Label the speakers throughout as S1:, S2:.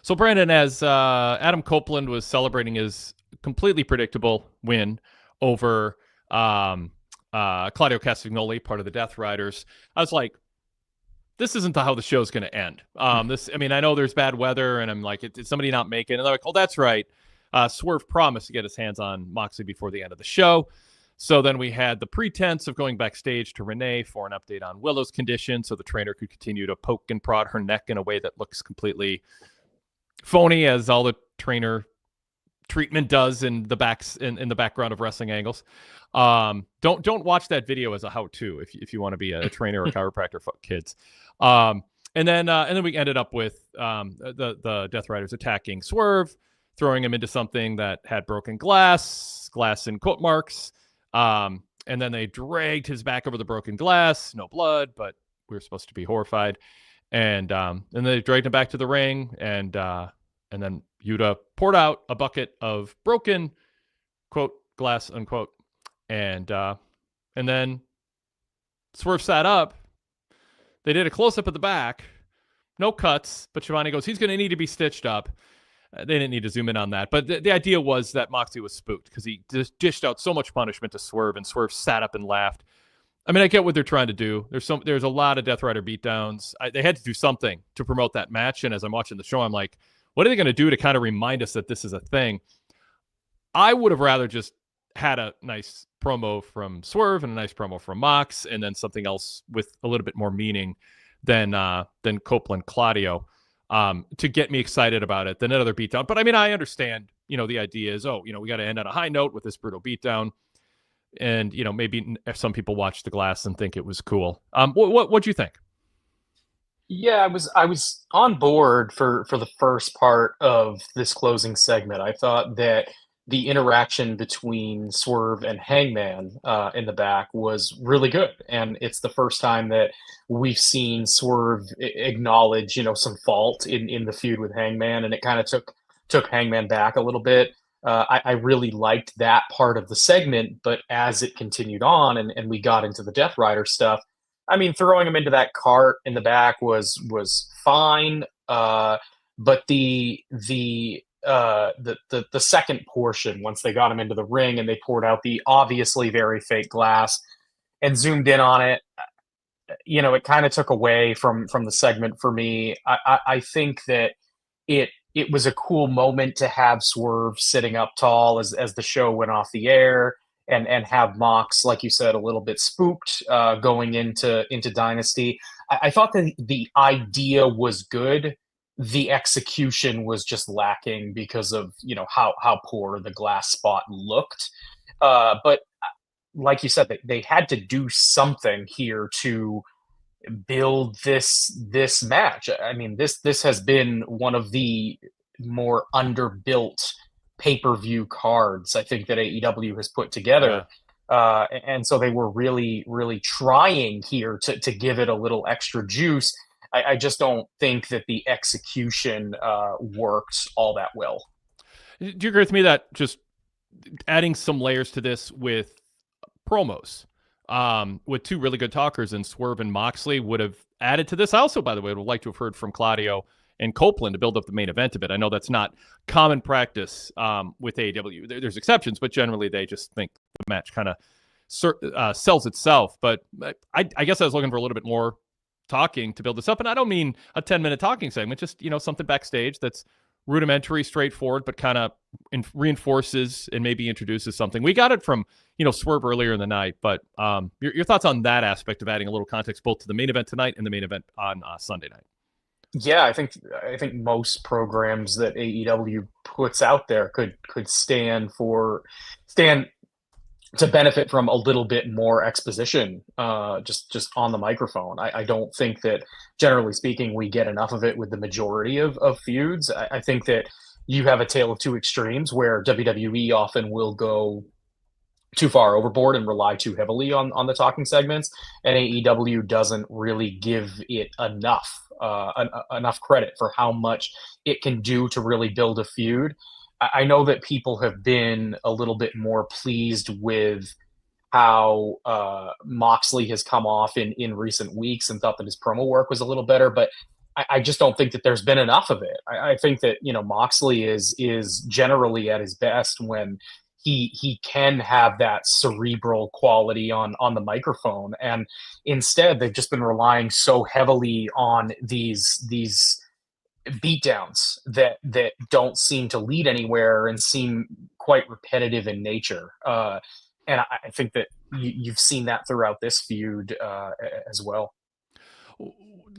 S1: So, Brandon, as Adam Copeland was celebrating his completely predictable win over Claudio Castagnoli, part of the Death Riders, I was like, this isn't how the show's going to end. I know there's bad weather, and I'm like, did somebody not make it? And they're like, oh, that's right. Swerve promised to get his hands on Moxley before the end of the show. So then we had the pretense of going backstage to Renee for an update on Willow's condition so the trainer could continue to poke and prod her neck in a way that looks completely phony, as all the trainer treatment does in the background of wrestling angles. Don't watch that video as a how-to if you want to be a trainer or chiropractor for kids. And then we ended up with the Death Riders attacking Swerve, throwing him into something that had broken glass and quote marks. And then they dragged his back over the broken glass, no blood, but we were supposed to be horrified. And they dragged him back to the ring, and then Yuta poured out a bucket of broken, quote, glass, unquote. And then Swerve sat up. They did a close-up at the back. No cuts, but Shivani goes, he's going to need to be stitched up. They didn't need to zoom in on that. But the idea was that Moxley was spooked because he just dished out so much punishment to Swerve, and Swerve sat up and laughed. I mean, I get what they're trying to do. There's a lot of Death Rider beatdowns. They had to do something to promote that match. And as I'm watching the show, I'm like, what are they going to do to kind of remind us that this is a thing? I would have rather just had a nice promo from Swerve and a nice promo from Mox, and then something else with a little bit more meaning than Copeland Claudio to get me excited about it than another beatdown. But I mean, I understand, the idea is, we got to end on a high note with this brutal beatdown. And, maybe some people watch the glass and think it was cool. What'd you think?
S2: Yeah, I was on board for the first part of this closing segment. I thought that the interaction between Swerve and Hangman in the back was really good, and it's the first time that we've seen Swerve acknowledge, some fault in the feud with Hangman, and it kind of took Hangman back a little bit. I really liked that part of the segment, but as it continued on and we got into the Death Rider stuff, I mean, throwing him into that cart in the back was fine, but the second portion, once they got him into the ring and they poured out the obviously very fake glass and zoomed in on it, it kind of took away from the segment for me. I think that it was a cool moment to have Swerve sitting up tall as the show went off the air, and have Mox, like you said, a little bit spooked going into Dynasty. I thought that the idea was good. The execution was just lacking because of how poor the glass spot looked. But like you said, they had to do something here to build this match. I mean, this has been one of the more underbuilt pay-per-view cards I think that AEW has put together. Yeah. And so they were really, really trying here to give it a little extra juice. I just don't think that the execution worked all that well.
S1: Do you agree with me that just adding some layers to this with promos, with two really good talkers in Swerve and Moxley would have added to this? I also, by the way, would like to have heard from Claudio and Copeland to build up the main event a bit. I know that's not common practice with AEW. There's exceptions, but generally they just think the match kind of sells itself. But I guess I was looking for a little bit more talking to build this up. And I don't mean a 10-minute talking segment, just, something backstage that's rudimentary, straightforward, but kind of reinforces and maybe introduces something. We got it from, Swerve earlier in the night, but your thoughts on that aspect of adding a little context both to the main event tonight and the main event on Sunday night?
S2: Yeah, I think most programs that AEW puts out there could stand to benefit from a little bit more exposition, just on the microphone. I don't think that, generally speaking, we get enough of it with the majority of feuds. I think that you have a tale of two extremes where WWE often will go too far overboard and rely too heavily on the talking segments, and AEW doesn't really give it enough credit for how much it can do to really build a feud. I know that people have been a little bit more pleased with how Moxley has come off in recent weeks and thought that his promo work was a little better, but I just don't think that there's been enough of it. I think that, Moxley is generally at his best when he can have that cerebral quality on the microphone, and instead they've just been relying so heavily on these beatdowns that don't seem to lead anywhere and seem quite repetitive in nature. And I think that you've seen that throughout this feud as well.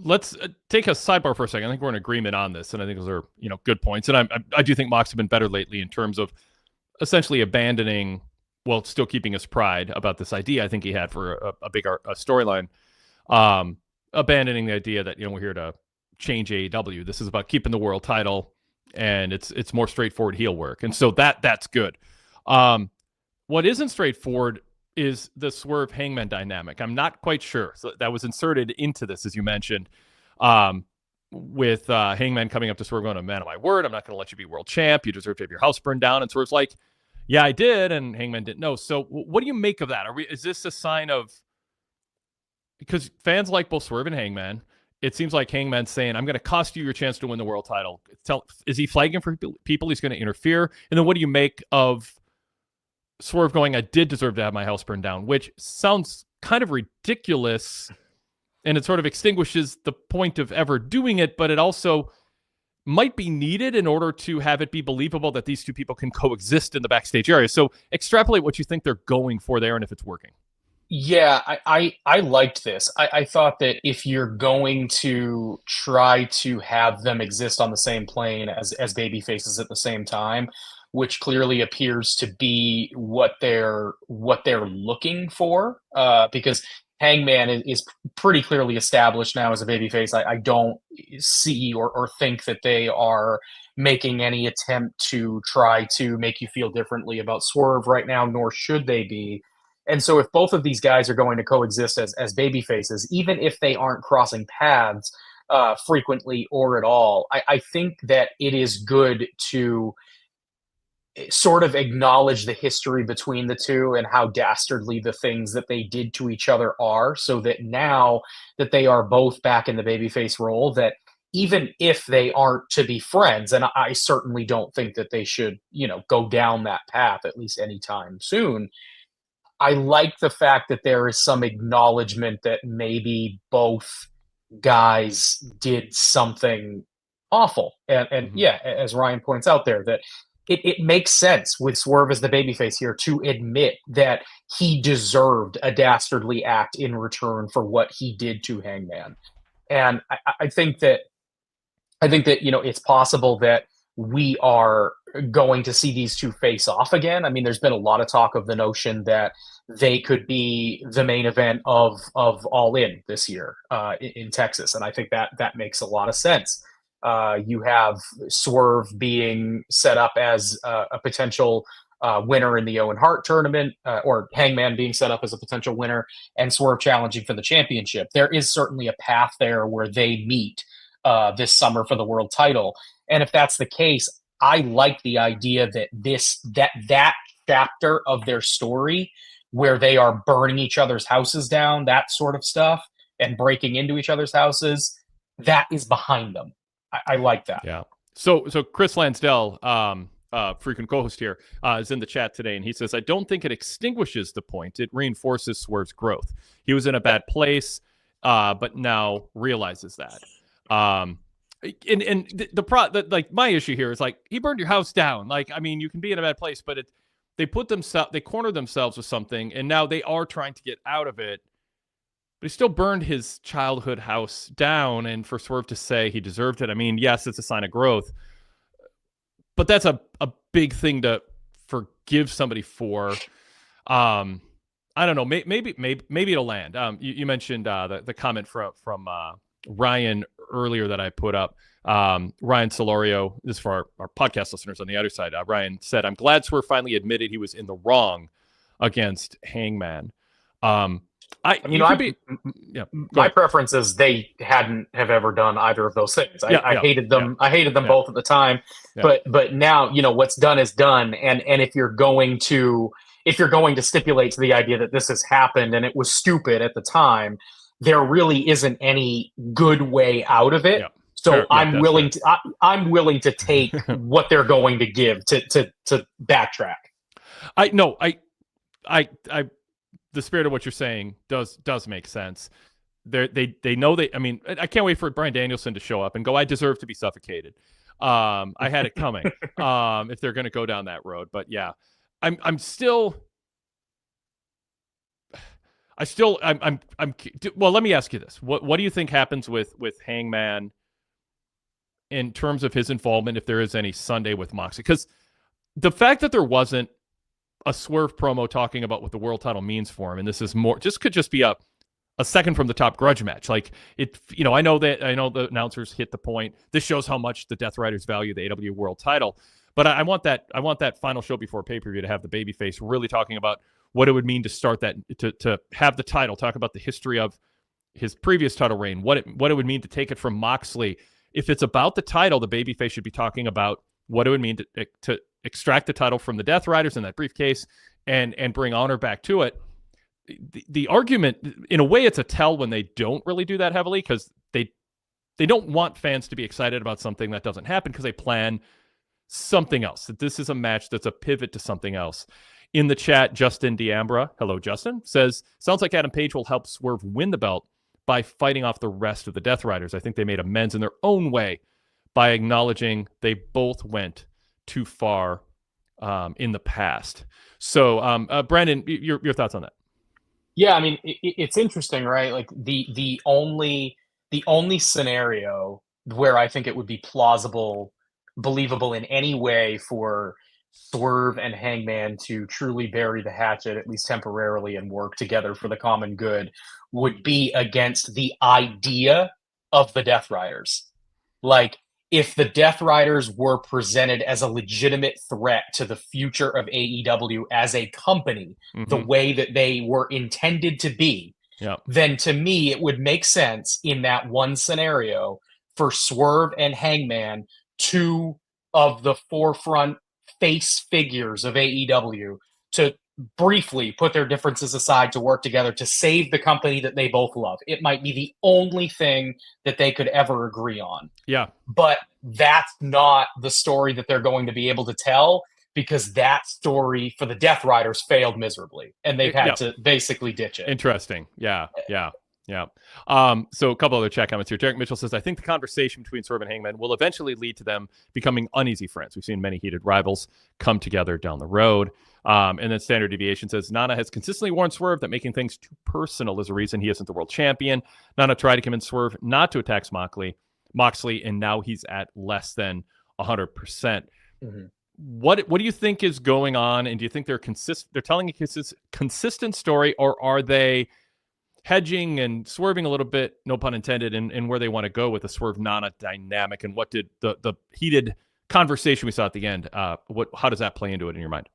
S1: Let's take a sidebar for a second. I think we're in agreement on this, and I think those are good points. And I do think Mox has been better lately in terms of essentially abandoning, well, still keeping his pride about this idea I think he had for a bigger storyline, abandoning the idea that we're here to change AEW. This is about keeping the world title, and it's more straightforward heel work, and so that's good. What isn't straightforward is the Swerve Hangman dynamic. I'm not quite sure. So that was inserted into this, as you mentioned, with Hangman coming up to Swerve going, "Man of my word, I'm not going to let you be world champ. You deserve to have your house burned down." And Swerve's like, "Yeah, I did," and Hangman didn't know. So what do you make of that? Is this a sign of, because fans like both Swerve and Hangman, it seems like Hangman's saying, "I'm going to cost you your chance to win the world title." Is he flagging for people he's going to interfere? And then what do you make of Swerve going, "I did deserve to have my house burned down," which sounds kind of ridiculous, and it sort of extinguishes the point of ever doing it, but it also might be needed in order to have it be believable that these two people can coexist in the backstage area. So extrapolate what you think they're going for there and if it's working.
S2: Yeah, I liked this. I thought that if you're going to try to have them exist on the same plane as baby faces at the same time, which clearly appears to be what they're looking for, because Hangman is pretty clearly established now as a babyface. I don't see or think that they are making any attempt to try to make you feel differently about Swerve right now, nor should they be. And so if both of these guys are going to coexist as baby faces, even if they aren't crossing paths frequently or at all, I think that it is good to sort of acknowledge the history between the two and how dastardly the things that they did to each other are, so that now that they are both back in the babyface role, that even if they aren't to be friends, and I certainly don't think that they should, go down that path, at least anytime soon, I like the fact that there is some acknowledgement that maybe both guys did something awful. And yeah, as Ryan points out there, that it makes sense with Swerve as the babyface here to admit that he deserved a dastardly act in return for what he did to Hangman. And I think that it's possible that we are going to see these two face off again. I mean, there's been a lot of talk of the notion that they could be the main event of All In this year in Texas, and I think that makes a lot of sense. You have Swerve being set up as a potential winner in the Owen Hart tournament, or Hangman being set up as a potential winner, and Swerve challenging for the championship. There is certainly a path there where they meet this summer for the world title. And if that's the case, I like the idea that that chapter of their story where they are burning each other's houses down, that sort of stuff, and breaking into each other's houses, that is behind them. I like that.
S1: Yeah. So Chris Lansdell, frequent co-host here, is in the chat today, and he says, "I don't think it extinguishes the point. It reinforces Swerve's growth. He was in a bad place, but now realizes that." And like my issue here is like, he burned your house down. Like, I mean, you can be in a bad place, but they corner themselves with something, and now they are trying to get out of it. But he still burned his childhood house down, and for Swerve to say he deserved it, I mean, yes, it's a sign of growth, but that's a big thing to forgive somebody for. I don't know. Maybe it'll land. You mentioned the comment from Ryan earlier that I put up. Ryan Solorio, this is for our podcast listeners on the other side. Ryan said, "I'm glad Swerve finally admitted he was in the wrong against Hangman."
S2: My preference is they hadn't have ever done either of those things. I hated them. I hated them both at the time. Yeah. But now, what's done is done. And if you're going to stipulate to the idea that this has happened and it was stupid at the time, there really isn't any good way out of it. Yeah. So
S1: Fair. Yeah,
S2: I'm willing to I'm willing to take what they're going to give to backtrack.
S1: I the spirit of what you're saying does make sense. They know I mean, I can't wait for Bryan Danielson to show up and go, I deserve to be suffocated. I had it coming. If they're going to go down that road, but yeah, I'm still. Well, let me ask you this. What do you think happens with Hangman in terms of his involvement, if there is any, Sunday with Moxley? Because the fact that there wasn't a Swerve promo talking about what the world title means for him, and this is more, could just be a second from the top grudge match. Like it, I know the announcers hit the point. This shows how much the Death Riders value the AEW world title. But I want that final show before pay-per-view to have the babyface really talking about what it would mean to start that, to have the title, talk about the history of his previous title reign, what it would mean to take it from Moxley. If it's about the title, the babyface should be talking about what it would mean to extract the title from the Death Riders in that briefcase and bring honor back to it. The argument, in a way, it's a tell when they don't really do that heavily, because they don't want fans to be excited about something that doesn't happen, because they plan something else. That this is a match that's a pivot to something else. In the chat, Justin D'Ambra, hello Justin, says, sounds like Adam Page will help Swerve win the belt by fighting off the rest of the Death Riders. I think they made amends in their own way by acknowledging they both went too far in the past. So, Brandon, your thoughts on that?
S2: Yeah, I mean, it's interesting, right? Like the only scenario where I think it would be plausible, believable in any way for Swerve and Hangman to truly bury the hatchet, at least temporarily, and work together for the common good, would be against the idea of the Death Riders. Like, if the Death Riders were presented as a legitimate threat to the future of AEW as a company, the way that they were intended to be, then to me, it would make sense in that one scenario for Swerve and Hangman, two of the forefront face figures of AEW, to briefly put their differences aside to work together to save the company that they both love. It might be the only thing that they could ever agree on.
S1: Yeah.
S2: But that's not the story that they're going to be able to tell, because that story for the Death Riders failed miserably, and they've had to basically ditch it.
S1: Interesting. Yeah. So a couple other chat comments here. Derek Mitchell says, I think the conversation between Swerve and Hangman will eventually lead to them becoming uneasy friends. We've seen many heated rivals come together down the road. And then Standard Deviation says, Nana has consistently warned Swerve that making things too personal is a reason he isn't the world champion. Nana tried to convince Swerve not to attack Moxley, and now he's at less than 100%. Mm-hmm. What do you think is going on? And do you think they're telling a consistent story, or are they hedging and swerving a little bit, no pun intended, in where they want to go with the Swerve-Nana dynamic? And what did the heated conversation we saw at the end, how does that play into it in your mind?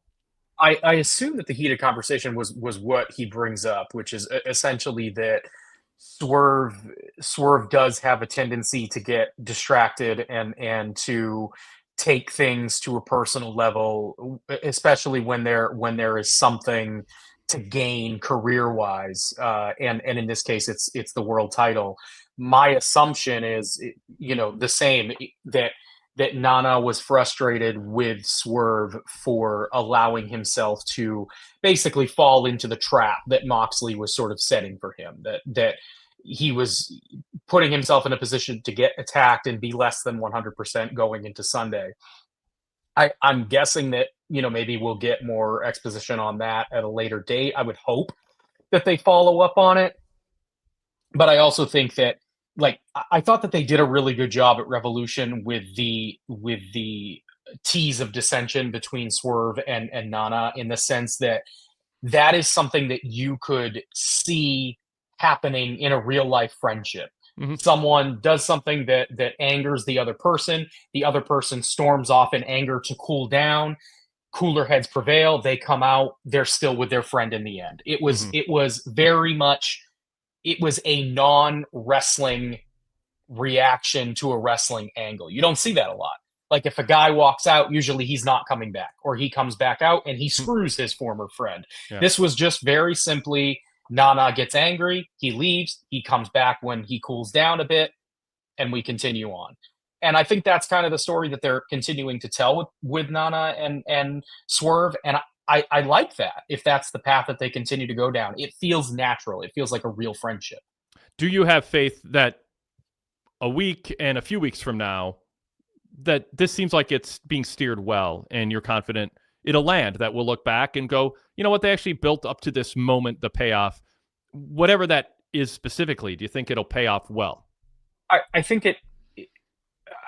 S2: I assume that the heated conversation was what he brings up, which is essentially that Swerve does have a tendency to get distracted and to take things to a personal level, especially when there is something to gain career-wise, and in this case, it's the world title. My assumption is, the same, that Nana was frustrated with Swerve for allowing himself to basically fall into the trap that Moxley was sort of setting for him, that he was putting himself in a position to get attacked and be less than 100% going into Sunday. I'm guessing that, maybe we'll get more exposition on that at a later date. I would hope that they follow up on it. But I also think that, I thought that they did a really good job at Revolution with the tease of dissension between Swerve and Nana, in the sense that is something that you could see happening in a real life friendship. Mm-hmm. Someone does something that angers the other person storms off in anger to cool down. Cooler heads prevail. They come out. They're still with their friend in the end. It was very much. It was a non-wrestling reaction to a wrestling angle. You don't see that a lot. Like, if a guy walks out, usually he's not coming back, or he comes back out and he screws his former friend. Yeah. This was just very simply, Nana gets angry, he leaves, he comes back when he cools down a bit, and we continue on. And I think that's kind of the story that they're continuing to tell with Nana and Swerve. And I like that if that's the path that they continue to go down. It feels natural. It feels like a real friendship.
S1: Do you have faith that a week and a few weeks from now, that this seems like it's being steered well, and you're confident it'll land, that we'll look back and go, you know what, they actually built up to this moment, the payoff, whatever that is specifically, do you think it'll pay off well?
S2: I think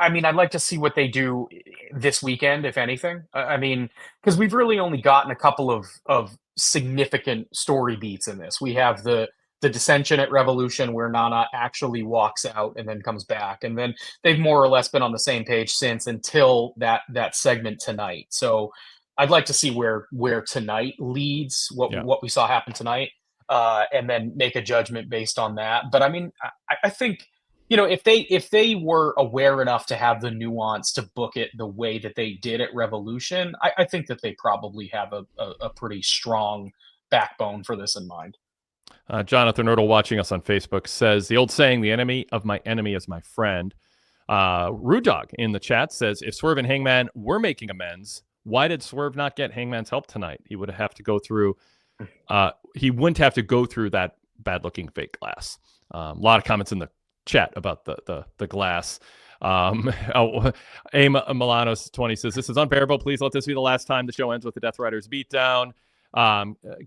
S2: I'd like to see what they do this weekend, if anything. Because we've really only gotten a couple of significant story beats in this. We have the dissension at Revolution where Nana actually walks out and then comes back, and then they've more or less been on the same page since until that segment tonight. So I'd like to see where tonight leads, what we saw happen tonight, and then make a judgment based on that. But I think, if they were aware enough to have the nuance to book it the way that they did at Revolution, I think that they probably have a pretty strong backbone for this in mind.
S1: Jonathan Ertl, watching us on Facebook, says, the old saying, the enemy of my enemy is my friend. Rude Dog in the chat says, if Swerve and Hangman were making amends, why did Swerve not get Hangman's help tonight? He wouldn't have to go through that bad-looking fake glass. A lot of comments in the chat about the glass. A Milanos 20 says, this is unbearable. Please let this be the last time the show ends with the Death Riders beatdown.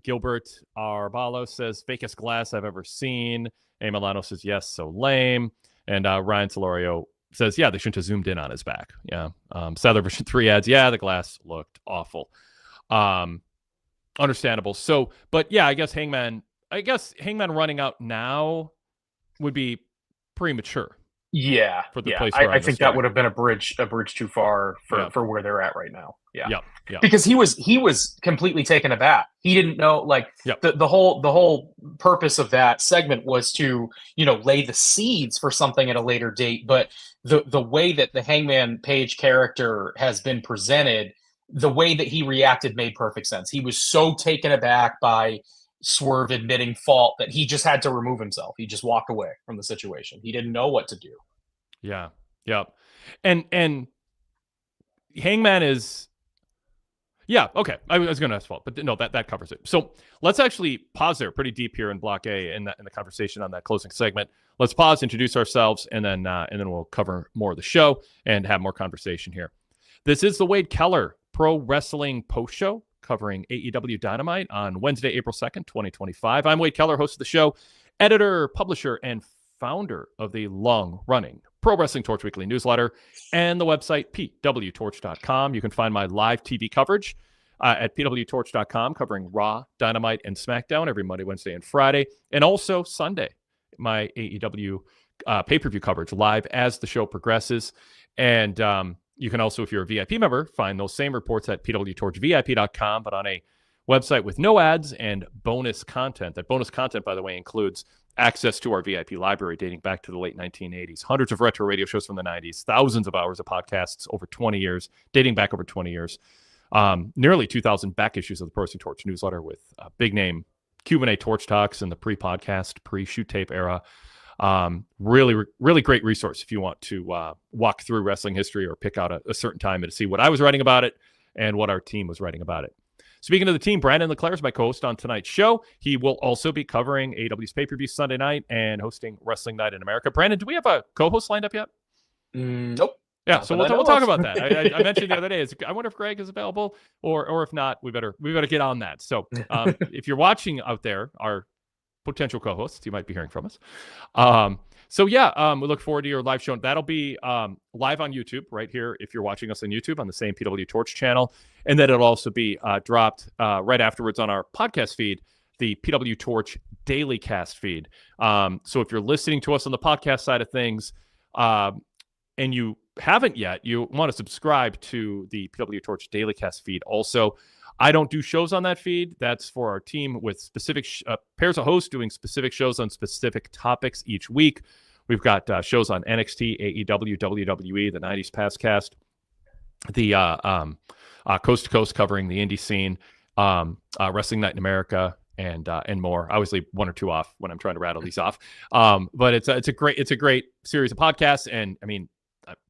S1: Gilbert Arbalo says, fakest glass I've ever seen. A Milano says, yes, so lame. And Ryan Solorio says, yeah, they shouldn't have zoomed in on his back. Yeah. Sadler version 3 adds, yeah, the glass looked awful. Understandable. So, but yeah, I guess Hangman running out now would be premature.
S2: Yeah.
S1: For the
S2: yeah.
S1: place
S2: I think that would have been a bridge too far for where they're at right now. Yeah.
S1: Yep.
S2: Because he was completely taken aback. He didn't know, the whole purpose of that segment was to, lay the seeds for something at a later date. But the way that the Hangman Page character has been presented, the way that he reacted made perfect sense. He was so taken aback by Swerve admitting fault that he just had to remove himself. He just walked away from the situation. He didn't know what to do.
S1: Yeah. Yep. And Hangman is, yeah, okay. I was going to ask fault, but no, that covers it. So let's actually pause there pretty deep here in Block A in the conversation on that closing segment. Let's pause, introduce ourselves, and then we'll cover more of the show and have more conversation here. This is the Wade Keller Pro Wrestling Post Show covering AEW Dynamite on Wednesday, April 2nd, 2025. I'm Wade Keller, host of the show, editor, publisher, and founder of the long-running Pro Wrestling Torch Weekly newsletter and the website PWTorch.com. You can find my live TV coverage at PWTorch.com, covering Raw, Dynamite, and SmackDown every Monday, Wednesday, and Friday, and also Sunday, my AEW pay-per-view coverage live as the show progresses. And you can also, if you're a VIP member, find those same reports at PWTorchVIP.com, but on a website with no ads and bonus content. That bonus content, by the way, includes access to our VIP library dating back to the late 1980s, hundreds of retro radio shows from the 90s, thousands of hours of podcasts over 20 years, dating back over 20 years, nearly 2,000 back issues of the Pro Wrestling Torch newsletter with big name Q&A Torch Talks in the pre-podcast, pre-shoot tape era. Really, really great resource if you want to walk through wrestling history or pick out a certain time and see what I was writing about it and what our team was writing about it. Speaking of the team, Brandon LeClair is my co-host on tonight's show. He will also be covering AEW's pay-per-view Sunday night and hosting Wrestling Night in America. Brandon, do we have a co-host lined up yet?
S2: Nope.
S1: Yeah, so we'll talk about that. I mentioned the other day, I wonder if Greg is available, or if not, we better get on that. So if you're watching out there, our potential co-hosts, you might be hearing from us. We look forward to your live show. That'll be live on YouTube right here if you're watching us on YouTube on the same PW Torch channel. And then it'll also be dropped right afterwards on our podcast feed, the PW Torch Daily Cast feed. So if you're listening to us on the podcast side of things and you haven't yet, you want to subscribe to the PW Torch Daily Cast feed also. I don't do shows on that feed. That's for our team with specific pairs of hosts doing specific shows on specific topics each week. We've got shows on NXT, AEW, WWE, the 90s Past Cast, the Coast to Coast covering the indie scene, Wrestling Night in America, and more. I always leave one or two off when I'm trying to rattle these off. But it's a great series of podcasts, and I mean,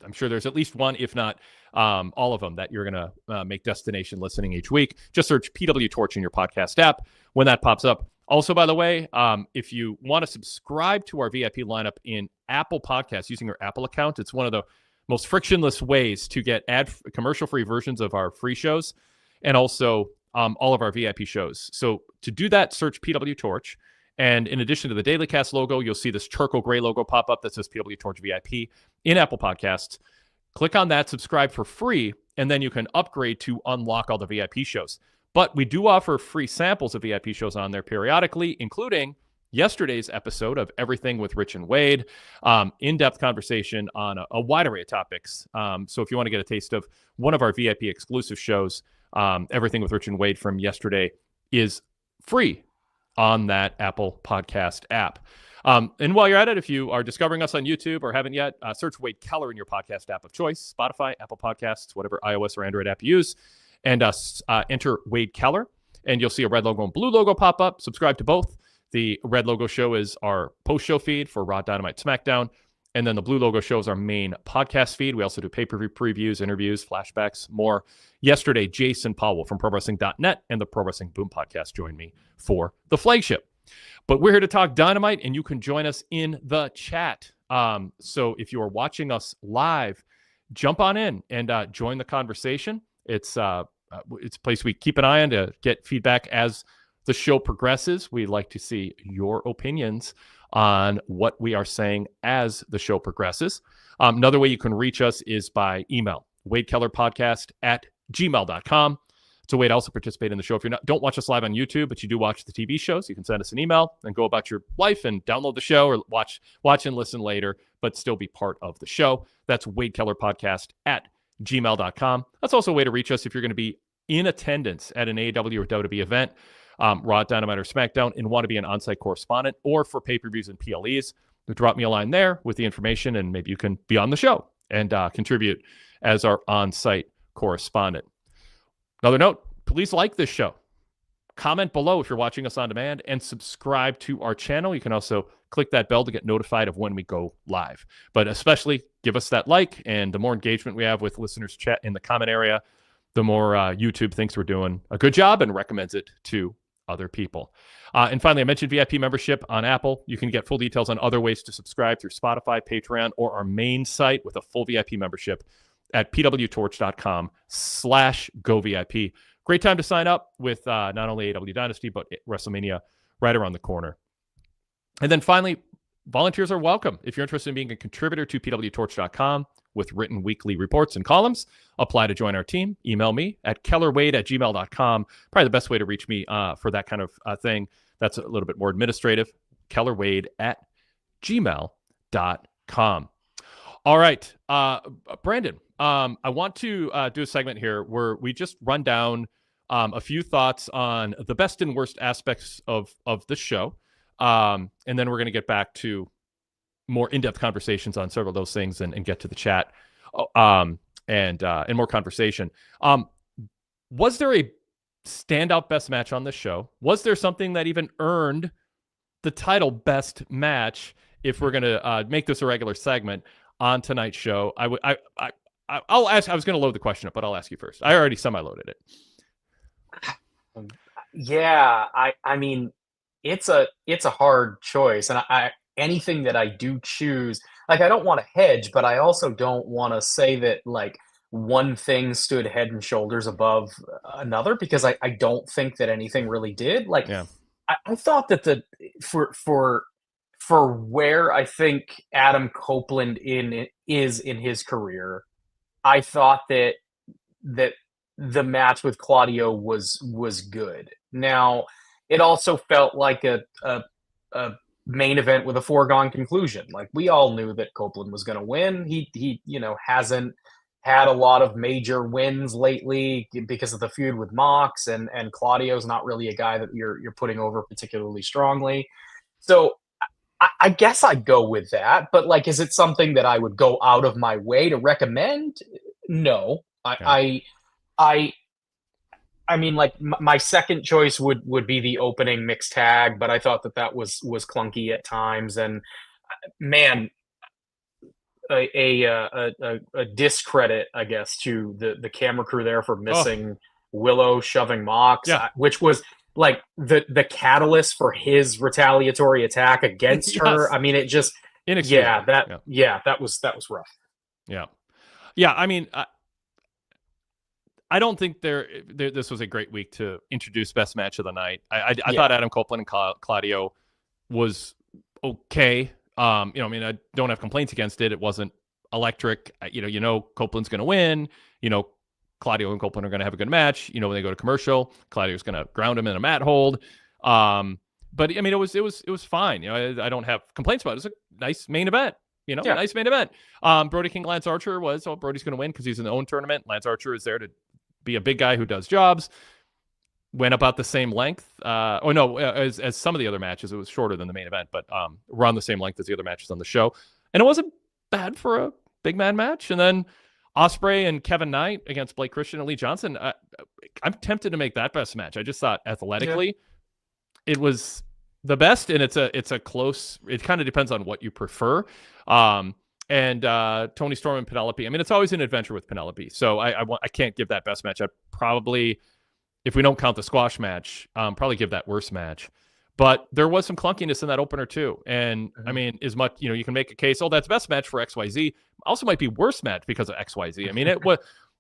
S1: I'm sure there's at least one, if not all of them, that you're going to make destination listening each week. Just search PWTorch in your podcast app when that pops up. Also, by the way, if you want to subscribe to our VIP lineup in Apple Podcasts using your Apple account, it's one of the most frictionless ways to get commercial-free versions of our free shows and also all of our VIP shows. So to do that, search PWTorch. And in addition to the Daily Cast logo, you'll see this charcoal gray logo pop up that says PWTorch VIP in Apple Podcasts. Click on that, subscribe for free, and then you can upgrade to unlock all the VIP shows. But we do offer free samples of VIP shows on there periodically, including yesterday's episode of Everything with Rich and Wade, in-depth conversation on a wide array of topics. So if you want to get a taste of one of our VIP exclusive shows, Everything with Rich and Wade from yesterday is free on that Apple Podcast app. And while you're at it, if you are discovering us on YouTube or haven't yet, search Wade Keller in your podcast app of choice, Spotify, Apple Podcasts, whatever iOS or Android app you use, and enter Wade Keller, and you'll see a red logo and blue logo pop up. Subscribe to both. The red logo show is our post-show feed for Raw, Dynamite, SmackDown, and then the blue logo show is our main podcast feed. We also do pay-per-view previews, interviews, flashbacks, more. Yesterday, Jason Powell from ProWrestling.net and the Pro Wrestling Boom Podcast joined me for the flagship. But we're here to talk Dynamite, and you can join us in the chat. So if you are watching us live, jump on in and join the conversation. It's a place we keep an eye on to get feedback as the show progresses. We like to see your opinions on what we are saying as the show progresses. Another way you can reach us is by email, wadekellerpodcast@gmail.com. It's a way to also participate in the show. If you don't watch us live on YouTube, but you do watch the TV shows, you can send us an email and go about your life and download the show or watch and listen later, but still be part of the show. That's wadekellerpodcast@gmail.com. That's also a way to reach us if you're going to be in attendance at an AEW or WWE event, Raw, Dynamite, or SmackDown, and want to be an on-site correspondent, or for pay-per-views and PLEs. Drop me a line there with the information, and maybe you can be on the show and contribute as our on-site correspondent. Another note, please like this show. Comment below if you're watching us on demand, and subscribe to our channel. You can also click that bell to get notified of when we go live. But especially give us that like, and the more engagement we have with listeners chat in the comment area, the more YouTube thinks we're doing a good job and recommends it to other people. And finally, I mentioned VIP membership on Apple. You can get full details on other ways to subscribe through Spotify, Patreon, or our main site with a full VIP membership at pwtorch.com/govip. Great time to sign up with not only AEW Dynasty, but WrestleMania right around the corner. And then finally, volunteers are welcome. If you're interested in being a contributor to pwtorch.com with written weekly reports and columns, apply to join our team. Email me at kellerwade@gmail.com. Probably the best way to reach me for that kind of thing. That's a little bit more administrative. kellerwade@gmail.com. All right, Brandon, I want to do a segment here where we just run down a few thoughts on the best and worst aspects of the show. And then we're going to get back to more in-depth conversations on several of those things and get to the chat and more conversation. Was there a standout best match on this show? Was there something that even earned the title best match if we're going to make this a regular segment on tonight's show? I'll ask. I was going to load the question up, but I'll ask you first. I already semi-loaded it.
S2: Yeah, I mean, it's a hard choice, and anything that I do choose, like, I don't want to hedge, but I also don't want to say that like one thing stood head and shoulders above another, because I don't think that anything really did. Like,
S1: Yeah.
S2: I thought that for where I think Adam Copeland is in his career, I thought that the match with Claudio was good. Now, it also felt like a main event with a foregone conclusion. Like, we all knew that Copeland was going to win. He hasn't had a lot of major wins lately because of the feud with Mox, and Claudio's not really a guy that you're putting over particularly strongly. So I guess I'd go with that. But like, is it something that I would go out of my way to recommend? No. I I mean, like my second choice would be the opening mixed tag, but I thought that was clunky at times. And man, a discredit, I guess, to the camera crew there for
S1: Oh,
S2: missing Willow shoving Mox,
S1: yeah.
S2: which was like the catalyst for his retaliatory attack against her.
S1: Yes.
S2: I mean, it just
S1: Inexcusable.
S2: that was rough.
S1: Yeah. Yeah. I mean, I don't think this was a great week to introduce best match of the night. I thought Adam Copeland and Claudio was okay. I mean, I don't have complaints against it. It wasn't electric. Copeland's going to win. Claudio and Copeland are going to have a good match. When they go to commercial, Claudio's going to ground him in a mat hold. But I mean, it was fine. I don't have complaints about it. It was a nice main event. Nice main event. Brody King, Lance Archer Brody's going to win because he's in the own tournament. Lance Archer is there to be a big guy who does jobs. Went about the same length. As some of the other matches, it was shorter than the main event, but around the same length as the other matches on the show. And it wasn't bad for a big man match. And then Ospreay and Kevin Knight against Blake Christian and Lee Johnson. I'm tempted to make that best match. I just thought athletically, it was the best, and it's a close. It kind of depends on what you prefer. And Tony Storm and Penelope. I mean, it's always an adventure with Penelope. So I can't give that best match. I probably, if we don't count the squash match, probably give that worst match. But there was some clunkiness in that opener too. And I mean, as much, you can make a case, that's best match for XYZ. Also might be worst match because of XYZ. I mean,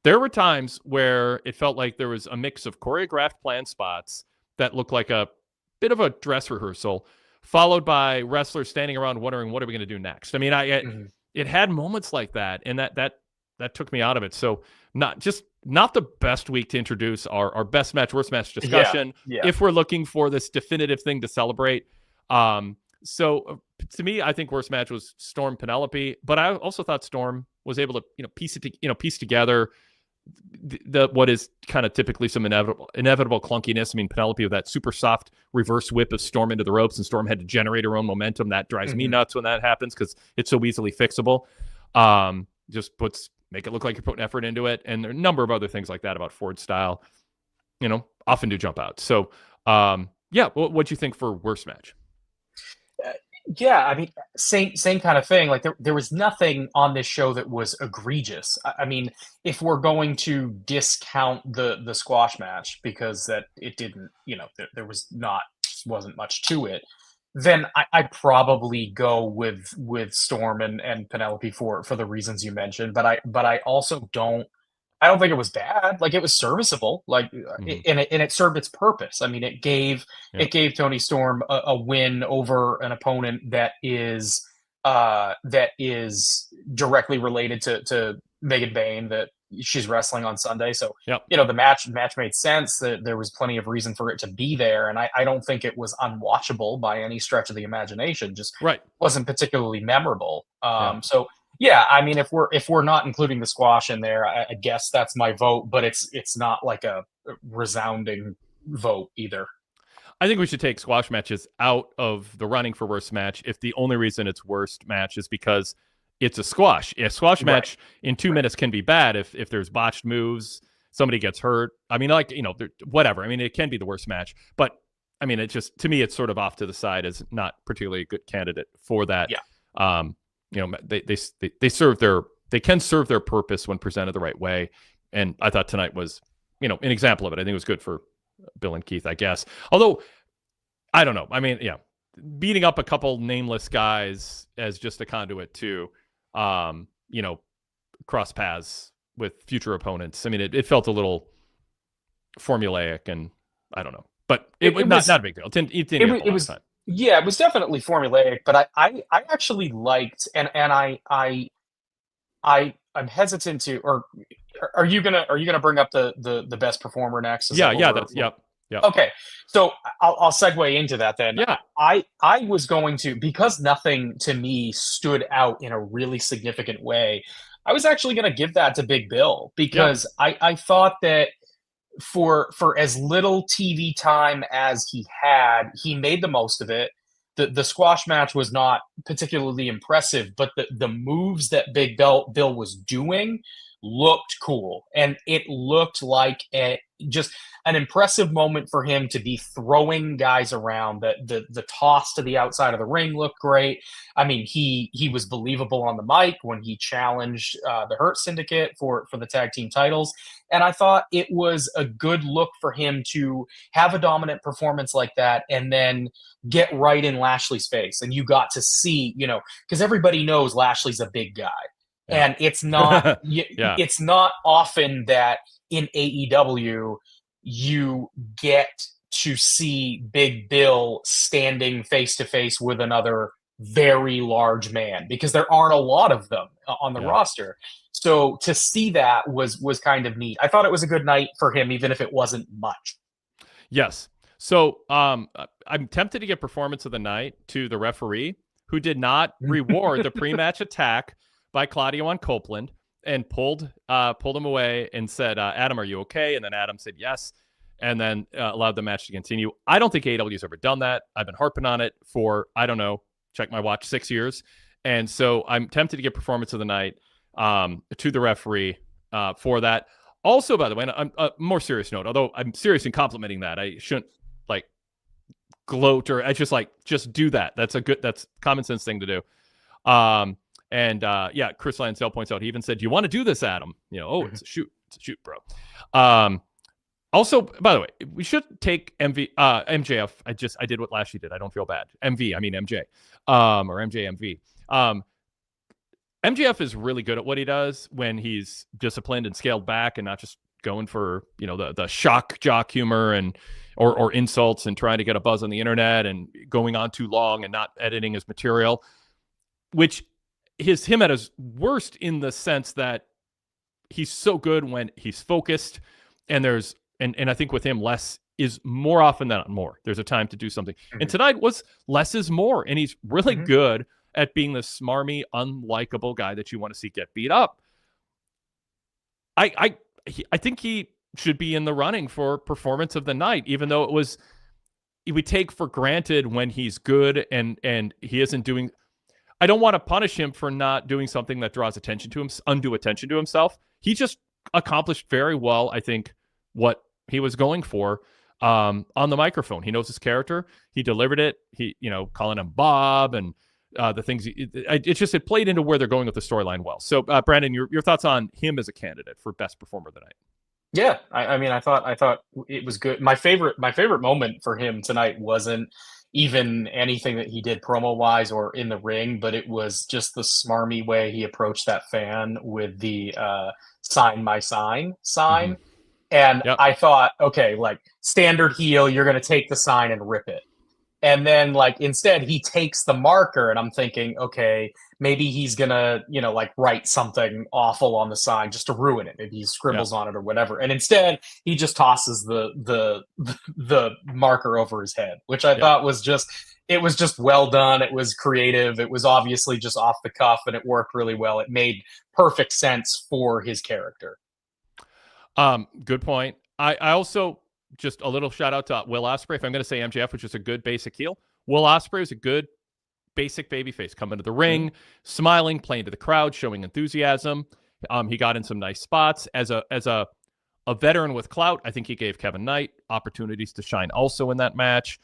S1: there were times where it felt like there was a mix of choreographed planned spots that looked like a bit of a dress rehearsal, followed by wrestlers standing around wondering, what are we going to do next? I mean, it had moments like that, and that took me out of it. So not the best week to introduce our best match, worst match discussion. If we're looking for this definitive thing to celebrate. So to me, I think worst match was Storm Penelope, but I also thought Storm was able to piece together what is kind of typically some inevitable clunkiness. I mean, Penelope with that super soft reverse whip of Storm into the ropes, and Storm had to generate her own momentum. That drives me nuts when that happens because it's so easily fixable. Just make it look like you're putting effort into it. And there are a number of other things like that about Ford style, often do jump out. So, what'd you think for worst match?
S2: I mean, same kind of thing. Like there was nothing on this show that was egregious. I mean, if we're going to discount the squash match because that it didn't, there wasn't much to it, then I'd probably go with Storm and Penelope for the reasons you mentioned. But I also don't think it was bad. Like, it was serviceable. Like, and it served its purpose. I mean, it gave Tony Storm a win over an opponent that is directly related to Megan Bayne that she's wrestling on Sunday. So the match made sense. There was plenty of reason for it to be there, and I don't think it was unwatchable by any stretch of the imagination. Just wasn't particularly memorable. So. Yeah, I mean, if we're not including the squash in there, I guess that's my vote, but it's not like a resounding vote either.
S1: I think we should take squash matches out of the running for worst match if the only reason it's worst match is because it's a squash. A squash match in 2 minutes can be bad if there's botched moves, somebody gets hurt. I mean, whatever. I mean, it can be the worst match, but I mean, it just, to me, it's sort of off to the side as not particularly a good candidate for that. Yeah. They can serve their purpose when presented the right way. And I thought tonight was, an example of it. I think it was good for Bill and Keith, I guess. Although, I don't know. I mean, beating up a couple nameless guys as just a conduit to, cross paths with future opponents. I mean, it felt a little formulaic, and I don't know. But it was not a big deal. It was time.
S2: Yeah, it was definitely formulaic, but I actually liked, and I'm hesitant to, or are you gonna bring up the best performer next? Okay, so I'll segue into that then.
S1: Yeah,
S2: I was going to, because nothing to me stood out in a really significant way. I was actually going to give that to Big Bill because I thought that for as little TV time as he had, he made the most of it. The squash match was not particularly impressive, but the moves that Big Bill was doing looked cool, and it looked like just an impressive moment for him to be throwing guys around. The toss to the outside of the ring looked great. I mean, he was believable on the mic when he challenged the Hurt Syndicate for the tag team titles, and I thought it was a good look for him to have a dominant performance like that, and then get right in Lashley's face. And you got to see, because everybody knows Lashley's a big guy.
S1: Yeah.
S2: And it's not
S1: Yeah.
S2: it's not often that in AEW you get to see Big Bill standing face to face with another very large man, because there aren't a lot of them on the roster. So to see that was kind of neat. I thought it was a good night for him, even if it wasn't much.
S1: Yes. So I'm tempted to give performance of the night to the referee, who did not reward the pre-match attack by Claudio on Copeland, and pulled him away and said, Adam, are you okay? And then Adam said yes, and then allowed the match to continue. I don't think AEW's ever done that. I've been harping on it for, I don't know, check my watch, 6 years. And so I'm tempted to give performance of the night to the referee for that. Also, by the way, on a more serious note, although I'm serious in complimenting that, I shouldn't gloat, or I just do that. That's common sense thing to do. Chris Lansdale points out, he even said, do you want to do this, Adam? It's a shoot, bro. Also, by the way, we should take MJF. I did what Lashley did. I don't feel bad. MJ, or MJMV. MJF is really good at what he does when he's disciplined and scaled back, and not just going for, the shock jock humor and or insults and trying to get a buzz on the internet and going on too long and not editing his material, which is him at his worst, in the sense that he's so good when he's focused, and I think with him, less is more often than not more. There's a time to do something. Mm-hmm. And tonight was less is more, and he's really good at being the smarmy, unlikable guy that you want to see get beat up. I think he should be in the running for performance of the night, even though we take for granted when he's good and he isn't doing. I don't want to punish him for not doing something that draws attention to him, undue attention to himself. He just accomplished very well, I think, what he was going for on the microphone. He knows his character. He delivered it. He, calling him Bob and the things. It played into where they're going with the storyline well. So, Brandon, your thoughts on him as a candidate for best performer of the night?
S2: Yeah, I thought it was good. My favorite moment for him tonight wasn't even anything that he did promo wise or in the ring, but it was just the smarmy way he approached that fan with the sign my sign. Mm-hmm. And I thought, okay, standard heel, you're going to take the sign and rip it. And then instead he takes the marker, and I'm thinking, okay, maybe he's going to, write something awful on the sign just to ruin it. Maybe he scribbles on it or whatever. And instead he just tosses the marker over his head, which I thought was just well done. It was creative. It was obviously just off the cuff, and it worked really well. It made perfect sense for his character.
S1: Good point. I also, just a little shout out to Will Ospreay. If I'm going to say MJF, which is a good basic heel, Will Ospreay is a good basic babyface. Coming to the ring, smiling, playing to the crowd, showing enthusiasm. He got in some nice spots as a veteran with clout. I think he gave Kevin Knight opportunities to shine also in that match.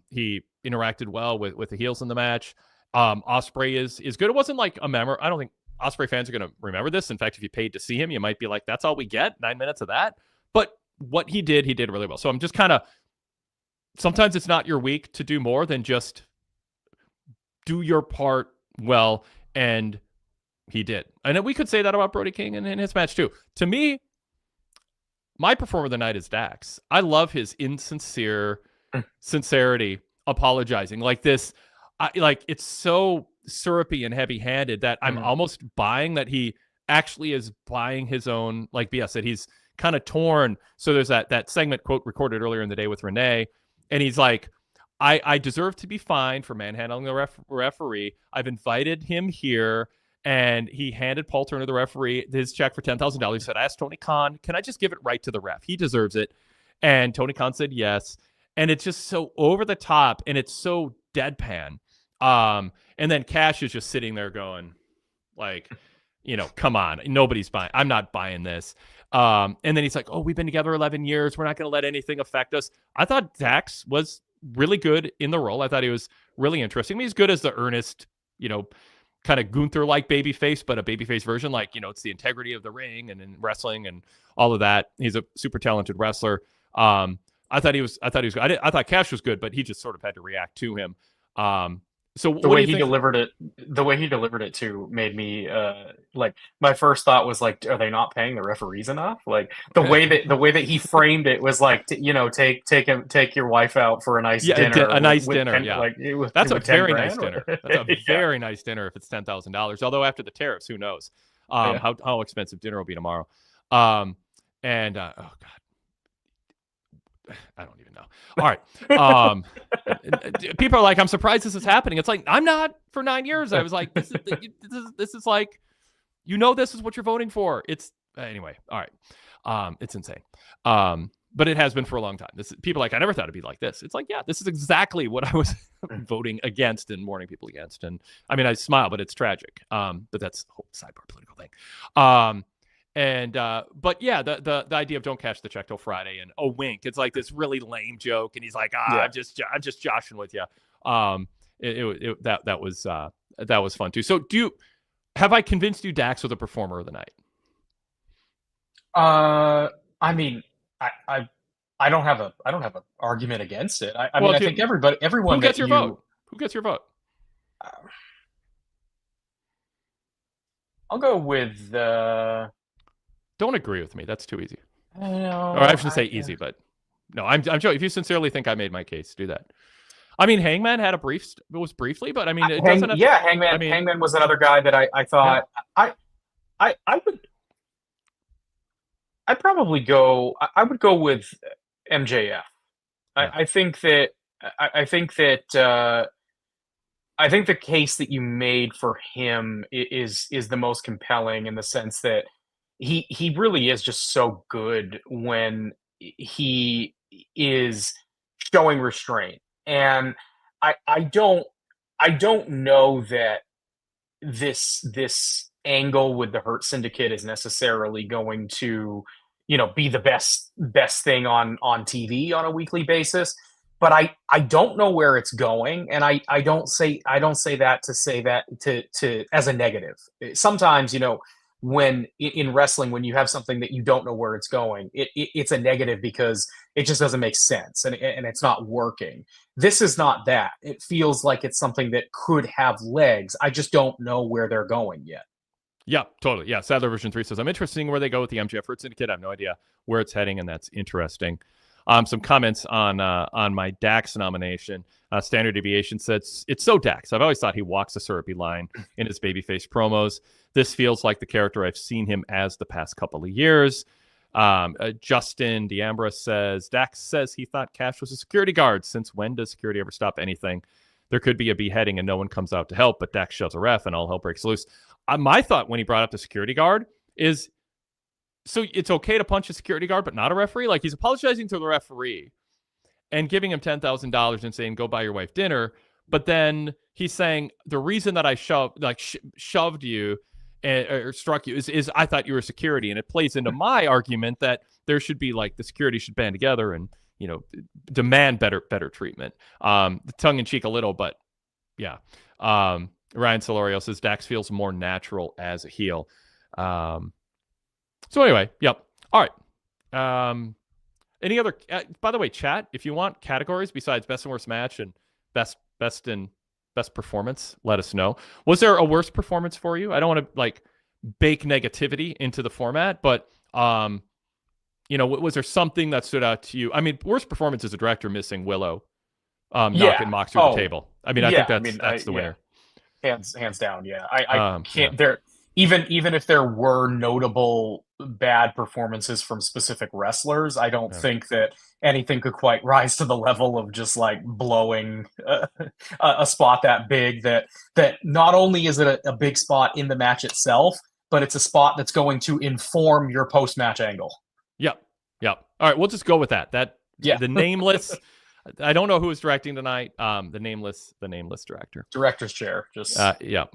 S1: He interacted well with the heels in the match. Ospreay is good. It wasn't like a I don't think Ospreay fans are going to remember this. In fact, if you paid to see him, you might be like, that's all we get? 9 minutes of that? But what he did really well. So I'm just kind of, sometimes it's not your week to do more than just do your part well, and he did. And we could say that about Brody King in his match too. To me, my performer of the night is Dax. I love his insincere sincerity, apologizing like this. It's so syrupy and heavy-handed that I'm almost buying that he actually is buying his own BS, that he's kind of torn. So there's that segment, quote, recorded earlier in the day with Renee, and he's like, I deserve to be fined for manhandling the referee. I've invited him here, and he handed Paul Turner, the referee, his check for $10,000. He said, I asked Tony Khan, can I just give it right to the ref? He deserves it. And Tony Khan said yes. And it's just so over the top, and it's so deadpan. And then Cash is just sitting there going, come on, nobody's buying. I'm not buying this. And then he's like, oh, we've been together 11 years. We're not going to let anything affect us. I thought Dax was really good in the role. I thought he was really interesting. I mean, he's good as the earnest, kind of Gunther-like babyface, but a babyface version. Like, it's the integrity of the ring and in wrestling and all of that. He's a super talented wrestler. I thought he was good. I thought Cash was good, but he just sort of had to react to him. So
S2: the way he delivered it too made me like, my first thought was like, are they not paying the referees enough? Like the way that he framed it was like, take your wife out for a nice dinner,
S1: a nice dinner. Yeah,
S2: like
S1: that's a very nice dinner. That's a very nice dinner if it's $10,000. Although after the tariffs, who knows how expensive dinner will be tomorrow. Oh God. I don't even know. All right. People are like, I'm surprised this is happening. It's like, I'm not. For 9 years, I was like, this is like, this is what you're voting for. It's anyway. All right. It's insane. But it has been for a long time. People are like, I never thought it'd be like this. It's like, yeah, this is exactly what I was voting against and warning people against. And I mean, I smile, but it's tragic. But that's a whole sidebar political thing. But yeah, the idea of don't cash the check till Friday and wink. It's like this really lame joke, and he's like, I'm just joshing with you. That was fun too. So have I convinced you Dax was the performer of the night?
S2: I mean, I don't have an argument against it. I mean, I think everyone.
S1: Who gets your vote? Who gets your vote?
S2: I'll go with.
S1: Don't agree with me. That's too easy.
S2: I know.
S1: Or I shouldn't say easy, but no, I'm joking. If you sincerely think I made my case, do that. I mean, Hangman had briefly, but I mean, it doesn't have
S2: Hangman. I mean, Hangman was another guy that I thought I would. I'd probably go. I would go with MJF. I think that. I think the case that you made for him is the most compelling, in the sense that he really is just so good when he is showing restraint. And I don't know that this angle with the Hurt Syndicate is necessarily going to, be the best thing on TV on a weekly basis. But I don't know where it's going, and I don't say that to say that to as a negative. Sometimes, when in wrestling, when you have something that you don't know where it's going, it's a negative because it just doesn't make sense and it's not working. This is not that. It feels like it's something that could have legs. I just don't know where they're going yet.
S1: Yeah, totally. Yeah, Sadler version 3 says, I'm interested in where they go with the MJF Hurt Syndicate. I have no idea where it's heading, and that's interesting. Some comments on my Dax nomination. Standard Deviation says, it's so Dax. I've always thought he walks a syrupy line in his babyface promos. This feels like the character I've seen him as the past couple of years. Justin D'Ambra says, Dax says he thought Cash was a security guard. Since when does security ever stop anything? There could be a beheading and no one comes out to help, but Dax shoves a ref and all hell breaks loose. My thought when he brought up the security guard is, so it's okay to punch a security guard, but not a referee? Like, he's apologizing to the referee and giving him $10,000 and saying, go buy your wife dinner. But then he's saying, the reason that I shoved you or struck you is I thought you were security. And it plays into my argument that there should be, like, the security should band together and, demand better treatment. Tongue in cheek a little, but yeah. Ryan Solorio says Dax feels more natural as a heel. So anyway, yep. All right. Any other? By the way, chat, if you want categories besides best and worst match and best performance, let us know. Was there a worst performance for you? I don't want to bake negativity into the format, but was there something that stood out to you? I mean, worst performance as a director missing Willow, knocking Mox through the table. I mean, I think that's the winner.
S2: Hands down, yeah. I can't there. Even if there were notable bad performances from specific wrestlers, I don't think that anything could quite rise to the level of just blowing a spot that big. That not only is it a big spot in the match itself, but it's a spot that's going to inform your post-match angle. Yep.
S1: All right, we'll just go with that. The nameless. I don't know who is directing tonight. The nameless director.
S2: Director's chair. Just
S1: yeah.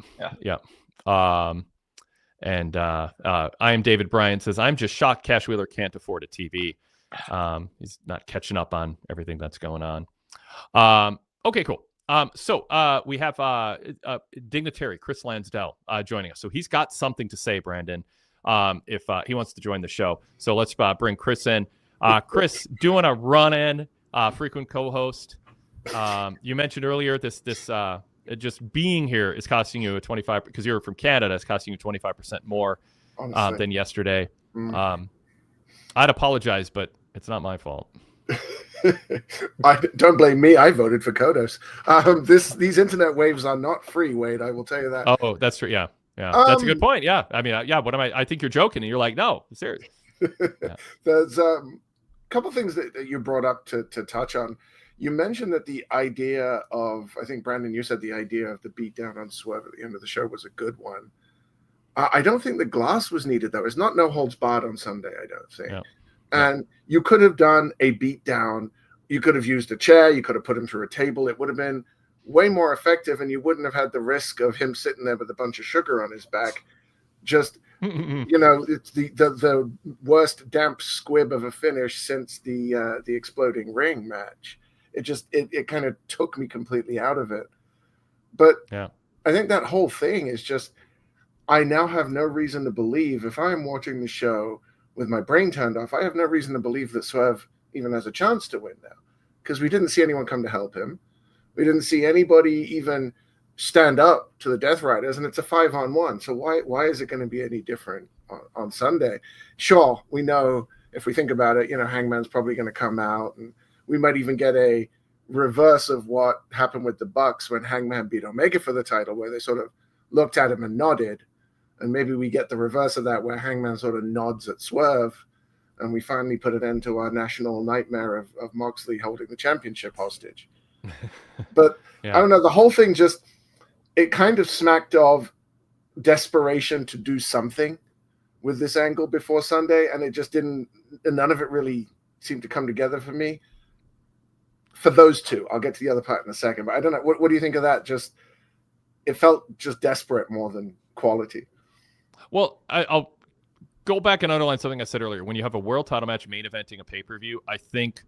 S1: And I am David Bryan says, I'm just shocked Cash Wheeler can't afford a TV. He's not catching up on everything that's going on. Okay, cool. So we have dignitary Chris Lansdell joining us. So he's got something to say, Brandon, if he wants to join the show. So let's bring Chris in. Chris, doing a run-in, frequent co-host. You mentioned earlier this just being here is costing you a 25 because you're from Canada. It's costing you 25% more than yesterday. I'd apologize, but it's not my fault.
S3: Don't blame me. I voted for Kodos. These internet waves are not free, Wade. I will tell you that.
S1: Oh, that's true. Yeah, that's a good point. Yeah, I mean, yeah. What am I? I think you're joking, and you're like, no, serious.
S3: Yeah. There's a couple things that you brought up to touch on. You mentioned that the idea of, I think, Brandon, you said the idea of the beatdown on Swerve at the end of the show was a good one. I don't think the glass was needed, though. It's not no holds barred on Sunday, I don't think. Yeah. And you could have done a beatdown. You could have used a chair. You could have put him through a table. It would have been way more effective, and you wouldn't have had the risk of him sitting there with a bunch of sugar on his back. Just, it's the worst damp squib of a finish since the exploding ring match. It kind of took me completely out of it. But I think that whole thing is just, I now have no reason to believe, if I'm watching the show with my brain turned off, I have no reason to believe that Swerve even has a chance to win now, because we didn't see anyone come to help him. We didn't see anybody even stand up to the Death Riders, and it's a 5-on-1. So why is it going to be any different on Sunday? Sure, we know, if we think about it, Hangman's probably going to come out, and we might even get a reverse of what happened with the Bucks when Hangman beat Omega for the title, where they sort of looked at him and nodded. And maybe we get the reverse of that, where Hangman sort of nods at Swerve, and we finally put an end to our national nightmare of Moxley holding the championship hostage. But I don't know, the whole thing just, it kind of smacked of desperation to do something with this angle before Sunday, and it just didn't, and none of it really seemed to come together for me. For those two, I'll get to the other part in a second, but I don't know. What do you think of that? Just, it felt just desperate more than quality.
S1: Well, I'll go back and underline something I said earlier. When you have a world title match main eventing a pay-per-view, I think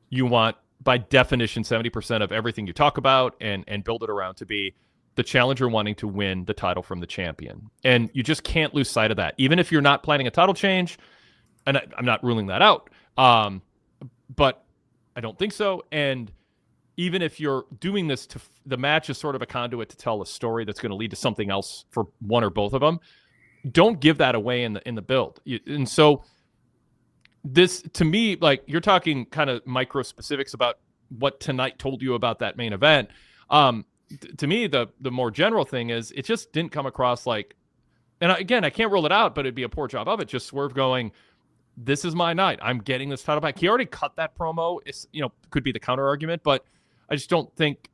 S1: you want, by definition, 70% of everything you talk about and build it around to be the challenger wanting to win the title from the champion. And you just can't lose sight of that. Even if you're not planning a title change, and I'm not ruling that out, but I don't think so. And even if you're doing this, the match is sort of a conduit to tell a story that's going to lead to something else for one or both of them. Don't give that away in the build. And so this, to me, like, you're talking kind of micro specifics about what tonight told you about that main event. To me, the more general thing is, it just didn't come across like, and again, I can't rule it out, but it'd be a poor job of it. Just Swerve going, this is my night. I'm getting this title back. He already cut that promo. It's, could be the counter argument, but I just don't think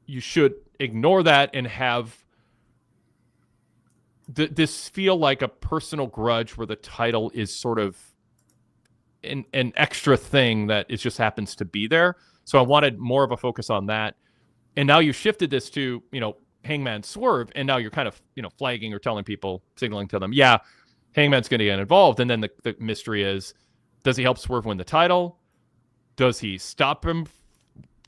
S1: you should ignore that and have this feel like a personal grudge where the title is sort of an extra thing that it just happens to be there. So I wanted more of a focus on that. And now you shifted this to, Hangman Swerve, and now you're kind of, flagging or telling people, signaling to them, yeah, Hangman's going to get involved. And then the mystery is, does he help Swerve win the title? Does he stop him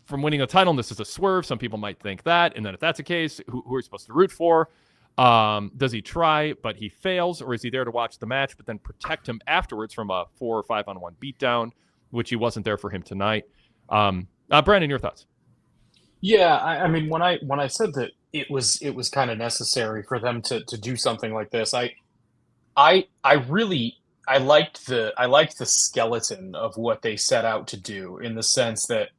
S1: from winning the title? And this is a Swerve. Some people might think that. And then if that's the case, who are you supposed to root for? Does he try, but he fails? Or is he there to watch the match, but then protect him afterwards from a 4 or 5-on-1 beatdown, which he wasn't there for him tonight? Brandon, your thoughts?
S2: Yeah, I mean, when I said that it was kind of necessary for them to do something like this, I liked the skeleton of what they set out to do, in the sense that,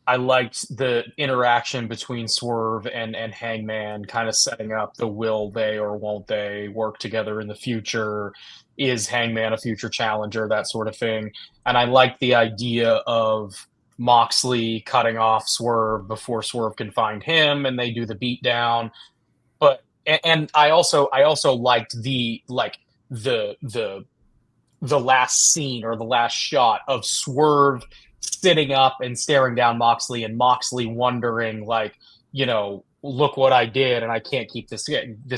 S2: I liked the interaction between Swerve and Hangman, kind of setting up the will they or won't they work together in the future. Is Hangman a future challenger? That sort of thing. And I liked the idea of Moxley cutting off Swerve before Swerve can find him, and they do the beatdown. But and I also liked the last scene, or the last shot of Swerve sitting up and staring down Moxley, and Moxley wondering, like, look what I did, and I can't keep this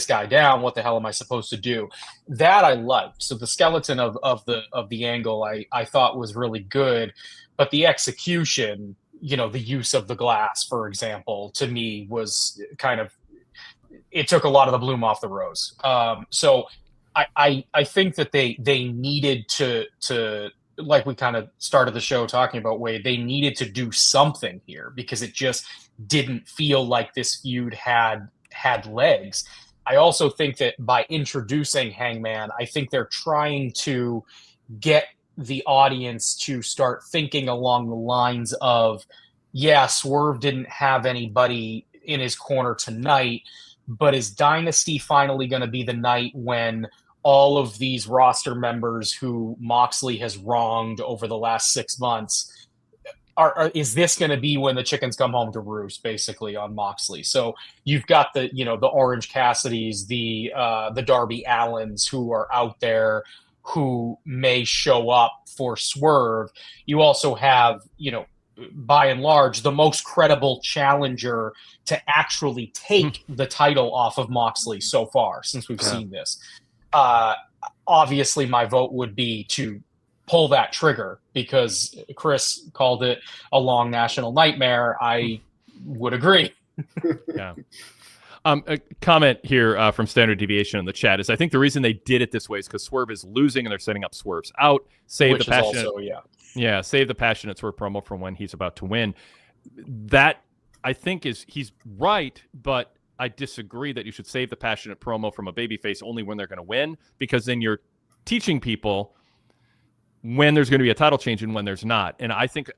S2: guy down. What the hell am I supposed to do? That I liked. So the skeleton of the angle I thought was really good, but the execution, the use of the glass, for example, to me was kind of, it took a lot of the bloom off the rose. So I think that they needed to, like we kind of started the show talking about, Wade, they needed to do something here because it just didn't feel like this feud had legs. I also think that by introducing Hangman, I think they're trying to get the audience to start thinking along the lines of, yeah, Swerve didn't have anybody in his corner tonight, but is Dynasty finally going to be the night when all of these roster members who Moxley has wronged over the last 6 months is this going to be when the chickens come home to roost, basically, on Moxley? So you've got the Orange Cassidys, the Darby Allens who are out there who may show up for Swerve. You also have, by and large, the most credible challenger to actually take the title off of Moxley so far since we've seen this. Obviously, my vote would be to pull that trigger because Chris called it a long national nightmare. I would agree.
S1: Yeah. A comment here from Standard Deviation in the chat is, I think the reason they did it this way is because Swerve is losing and they're setting up Swerve's out. Save the passionate, save the passionate Swerve promo from when he's about to win. That, I think, he's right, but I disagree that you should save the passionate promo from a babyface only when they're going to win, because then you're teaching people when there's going to be a title change and when there's not. And I think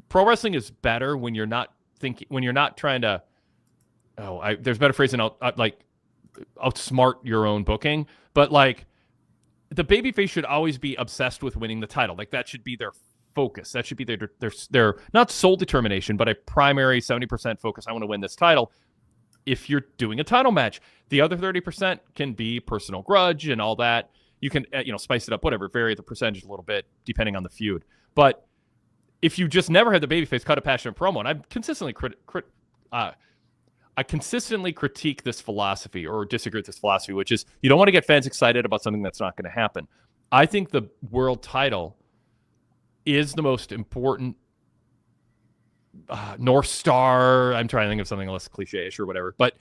S1: pro wrestling is better when you're not trying to, there's better phrasing, outsmart your own booking, but like the babyface should always be obsessed with winning the title. Like that should be their focus. That should be their not sole determination, but a primary 70% focus. I want to win this title. If you're doing a title match, the other 30% can be personal grudge and all that. You can, spice it up, whatever, vary the percentage a little bit depending on the feud. But if you just never had the babyface cut a passionate promo, and I've consistently I consistently critique this philosophy or disagree with this philosophy, which is you don't want to get fans excited about something that's not going to happen. I think the world title is the most important North Star. I'm trying to think of something less cliche-ish or whatever, but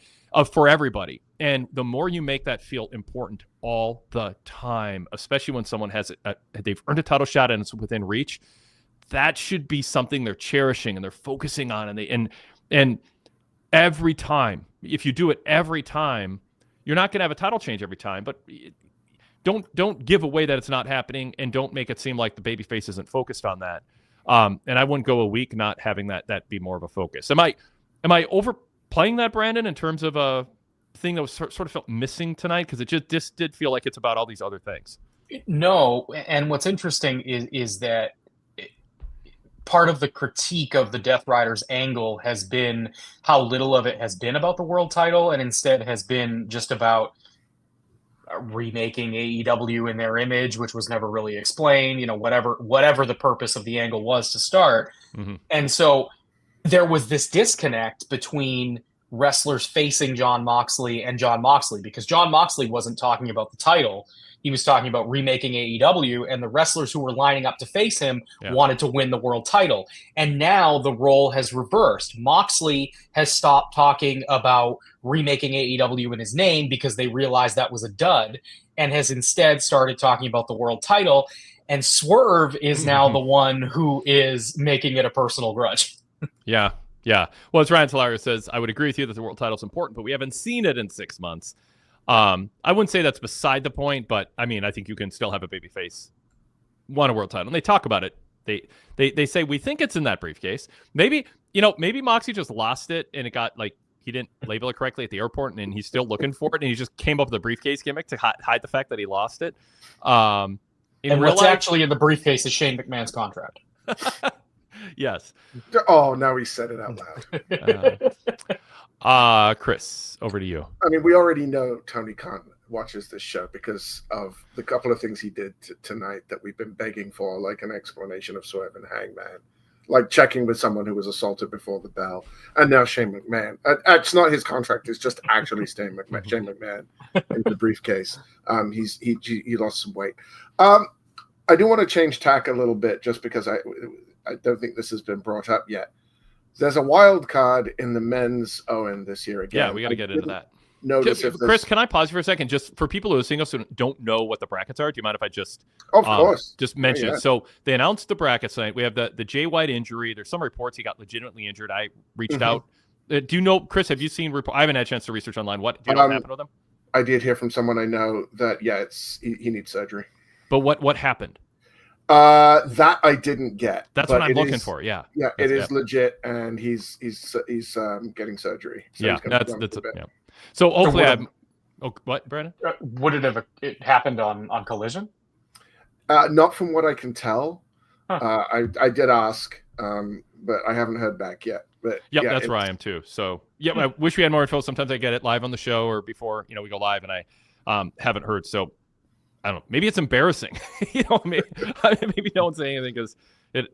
S1: for everybody. And the more you make that feel important all the time, especially when someone has they've earned a title shot and it's within reach, that should be something they're cherishing and they're focusing on. And every time, if you do it every time, you're not going to have a title change every time, but don't give away that it's not happening, and don't make it seem like the babyface isn't focused on that. And I wouldn't go a week not having that be more of a focus. Am I overplaying that, Brandon, in terms of a thing that was sort of felt missing tonight? Because it just did feel like it's about all these other things.
S2: No, and what's interesting is that part of the critique of the Death Riders angle has been how little of it has been about the world title, and instead has been just about remaking AEW in their image, which was never really explained, whatever the purpose of the angle was to start. Mm-hmm. And so there was this disconnect between wrestlers facing Jon Moxley and Jon Moxley, because Jon Moxley wasn't talking about the title. He was talking about remaking AEW, and the wrestlers who were lining up to face him wanted to win the world title. And now the role has reversed. Moxley has stopped talking about remaking AEW in his name because they realized that was a dud, and has instead started talking about the world title. And Swerve is now the one who is making it a personal grudge.
S1: Yeah. Well, as Ryan Talaria says, I would agree with you that the world title is important, but we haven't seen it in 6 months. I wouldn't say that's beside the point, but I mean, I think you can still have a babyface won a world title. And they talk about it. They say, we think it's in that briefcase. Maybe Moxie just lost it and it got he didn't label it correctly at the airport, and he's still looking for it. And he just came up with a briefcase gimmick to hide the fact that he lost it.
S2: And what's actually in the briefcase is Shane McMahon's contract.
S1: Yes.
S3: Oh, now he said it out
S1: loud. Chris, over to you.
S3: I mean, we already know Tony Khan watches this show because of the couple of things he did tonight that we've been begging for, like an explanation of Swerve and Hangman, like checking with someone who was assaulted before the bell, and now Shane McMahon. It's not his contract; it's just actually Shane McMahon in the briefcase. He lost some weight. I do want to change tack a little bit, just because I don't think this has been brought up yet. There's a wild card in the men's Owen this year again.
S1: Yeah, we got to get into that.
S3: Notice
S1: Chris, can I pause you for a second? Just for people who are seeing us who don't know what the brackets are, do you mind if I just
S3: of course
S1: just mention it? So they announced the brackets tonight. We have the Jay White injury. There's some reports he got legitimately injured. I reached out. Do you know, Chris? Have you seen? I haven't had a chance to research online. What do you know what happened with him?
S3: I did hear from someone I know that he needs surgery.
S1: But what happened?
S3: That I didn't get.
S1: That's what I'm looking for. Yeah.
S3: Yeah, it is legit, and he's getting surgery. So
S1: yeah, that's yeah. So hopefully what, Brandon?
S2: Would it happened on Collision?
S3: Not from what I can tell.
S2: Huh.
S3: I did ask, but I haven't heard back yet. But
S1: yep, that's where I am too. So I wish we had more info. Sometimes I get it live on the show or before we go live, and I haven't heard. So I don't know. Maybe it's embarrassing. Maybe no one's saying anything because it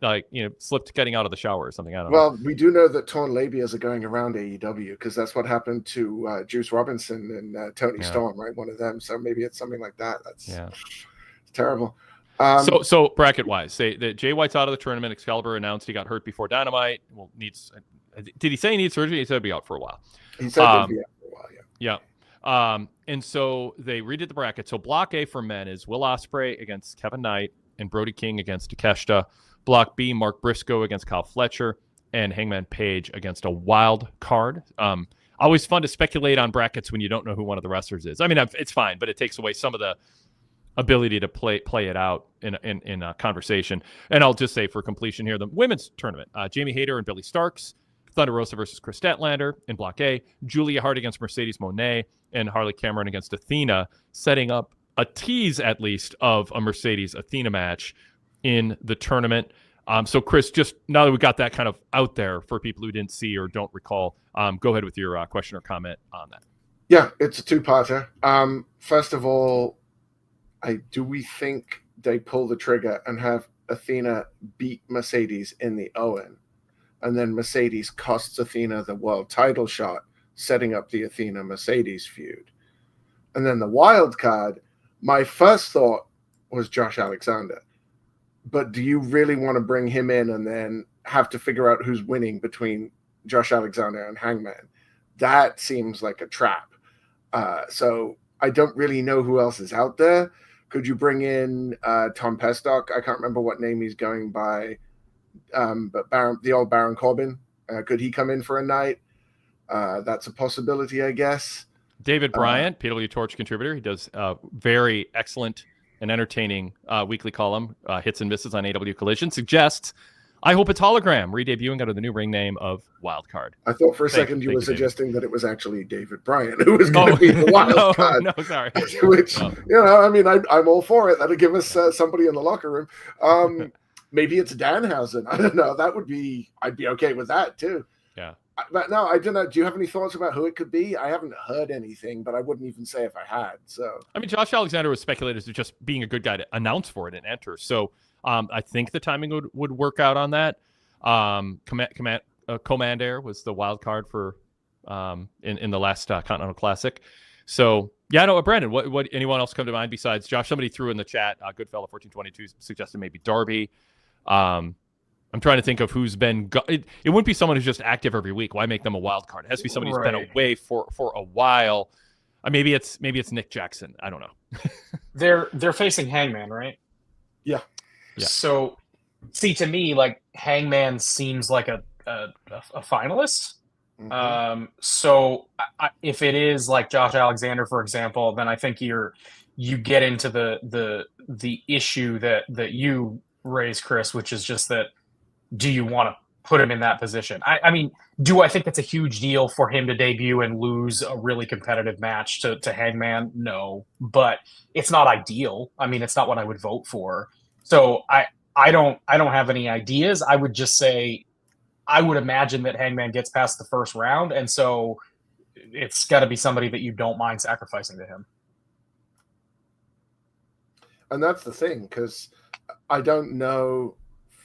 S1: slipped getting out of the shower or something. I don't know.
S3: Well, we do know that torn labias are going around AEW because that's what happened to Juice Robinson and Tony Storm, right? One of them. So maybe it's something like that. That's terrible.
S1: So bracket wise, say that Jay White's out of the tournament. Excalibur announced he got hurt before Dynamite. Well, did he say he needs surgery? He said he'd be out for a while.
S3: He said he'd be out for a while.
S1: Yeah. And so they redid the bracket. So Block A for men is Will Ospreay against Kevin Knight and Brody King against Takeshita. Block B, Mark Briscoe against Kyle Fletcher and Hangman Page against a wild card. Always fun to speculate on brackets when you don't know who one of the wrestlers is. I mean, it's fine, but it takes away some of the ability to play it out in a conversation. And I'll just say for completion here, the women's tournament, Jamie Hayter and Billy Starks, Thunder Rosa versus Chris Statlander in Block A, Julia Hart against Mercedes Moné, and Harley Cameron against Athena, setting up a tease at least of a Mercedes Athena match in the tournament. So Chris, just now that we got that kind of out there for people who didn't see or don't recall, go ahead with your question or comment on that.
S3: Yeah, it's a two-parter. First of all, do we think they pull the trigger and have Athena beat Mercedes in the Owen, and then Mercedes costs Athena the world title shot, setting up the Athena-Mercedes feud? And then the wild card, my first thought was Josh Alexander. But do you really want to bring him in and then have to figure out who's winning between Josh Alexander and Hangman? That seems like a trap. So I don't really know who else is out there. Could you bring in Tom Pestock? I can't remember what name he's going by, but the old Baron Corbin. Could he come in for a night? That's a possibility, I guess.
S1: David Bryant, PWTorch contributor. He does very excellent and entertaining weekly column, Hits and Misses on AEW Collision, suggests, I hope it's hologram, re-debuting under the new ring name of Wildcard.
S3: I thought for a second you were suggesting that it was actually David Bryant who was going to be the wild card.
S1: No, sorry.
S3: Which, I mean, I'm all for it. That'll give us somebody in the locker room. Maybe it's Danhausen. I don't know. I'd be okay with that too.
S1: Yeah.
S3: But no, I don't know. Do you have any thoughts about who it could be? I haven't heard anything, but I wouldn't even say if I had. So
S1: I mean, Josh Alexander was speculated as just being a good guy to announce for it and enter. So I think the timing would work out on that. Commander was the wild card for in the last Continental Classic. So yeah, no, Brandon, what anyone else come to mind besides Josh? Somebody threw in the chat, Goodfella 1422 suggested maybe Darby. I'm trying to think of who's been. It wouldn't be someone who's just active every week. Why make them a wild card? It has to be somebody who's been away for a while. Maybe it's Nick Jackson. I don't know.
S2: They're facing Hangman, right?
S3: Yeah.
S2: So, see, to me, like Hangman seems like a finalist.
S3: Mm-hmm.
S2: So if it is like Josh Alexander, for example, then I think you get into the issue that you raised, Chris, which is just that. Do you want to put him in that position? I mean, do I think it's a huge deal for him to debut and lose a really competitive match to Hangman? No, but it's not ideal. I mean, it's not what I would vote for. So I don't have any ideas. I would just say I would imagine that Hangman gets past the first round, and so it's got to be somebody that you don't mind sacrificing to him. And
S3: that's the thing, because I don't know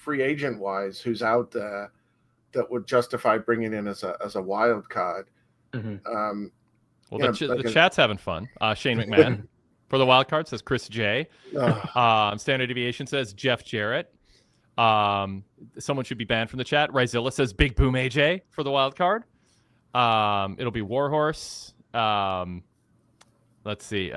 S3: free agent wise, who's out there that would justify bringing in as a wild card.
S1: Well,
S3: you know,
S1: the chat's having fun. Shane McMahon for the wild card says Chris J. Standard Deviation says Jeff Jarrett. Someone should be banned from the chat. Ryzilla says Big Boom AJ for the wild card. It'll be Warhorse. Let's see.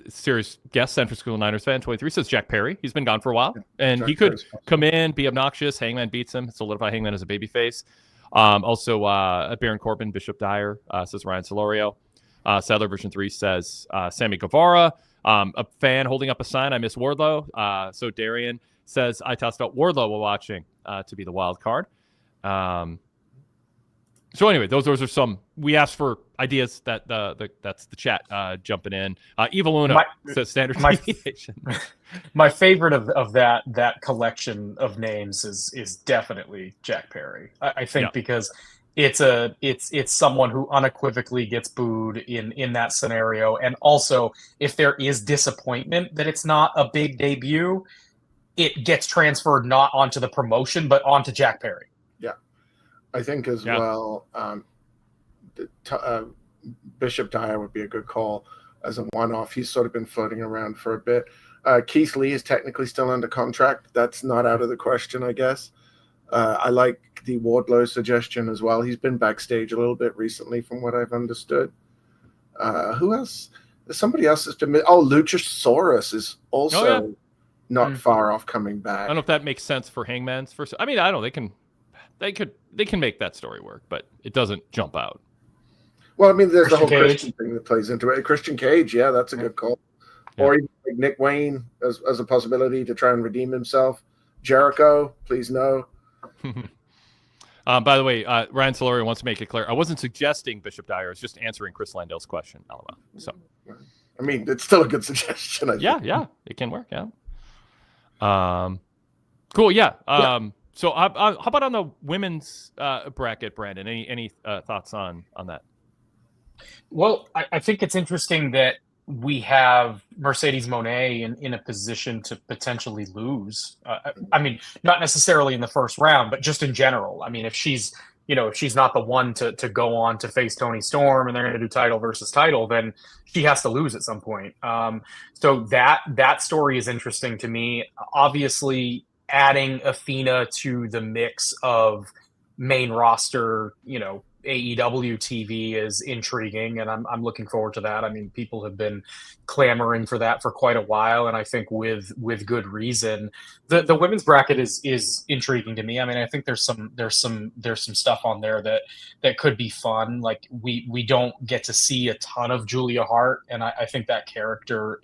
S1: Serious guest, San Francisco Niners fan 23 says Jack Perry. He's been gone for a while, and
S3: Jack
S1: he could
S3: Perry's
S1: come in, be obnoxious. Hangman beats him, solidify Hangman as a babyface. Also, Baron Corbin, Bishop Dyer says Ryan Solorio. Sadler version 3 says Sammy Guevara. A fan holding up a sign. I miss Wardlow. So Darian says I tossed out Wardlow while watching to be the wild card. So anyway, those are some. We asked for ideas. That's the chat jumping in. Evil Luna says standard deviation.
S2: My favorite of that collection of names is definitely Jack Perry. I think because it's someone who unequivocally gets booed in that scenario, and also if there is disappointment that it's not a big debut, it gets transferred not onto the promotion but onto Jack Perry.
S3: I think as well, Bishop Dyer would be a good call as a one-off. He's sort of been floating around for a bit. Keith Lee is technically still under contract. That's not out of the question, I guess. I like the Wardlow suggestion as well. He's been backstage a little bit recently from what I've understood. Who else? Somebody else has been... Luchasaurus is also not far off coming back.
S1: I don't know if that makes sense for Hangman's first... I mean, I don't know. They can make that story work, but it doesn't jump out.
S3: Well, I mean, there's
S2: Christian
S3: the whole
S2: Cage.
S3: Christian thing that plays into it. Christian Cage, that's a good call. Yeah. Or even like Nick Wayne as a possibility to try and redeem himself. Jericho, please no.
S1: By the way, Ryan Solorio wants to make it clear. I wasn't suggesting Bishop Dyer. I was just answering Chris Landale's question. LOL. So,
S3: I mean, it's still a good suggestion. I think.
S1: Yeah, it can work. Yeah. Cool. Yeah. So how about on the women's bracket, Brandon? Any thoughts on that?
S2: Well, I think it's interesting that we have Mercedes Moné in a position to potentially lose. I mean, not necessarily in the first round, but just in general. I mean, if she's not the one to go on to face Toni Storm and they're going to do title versus title, then she has to lose at some point. So that story is interesting to me. Obviously, adding Athena to the mix of main roster, AEW TV is intriguing, and I'm looking forward to that. I mean, people have been clamoring for that for quite a while, and I think with good reason. The women's bracket is intriguing to me. I mean, I think there's some stuff on there that could be fun. Like we don't get to see a ton of Julia Hart, and I think that character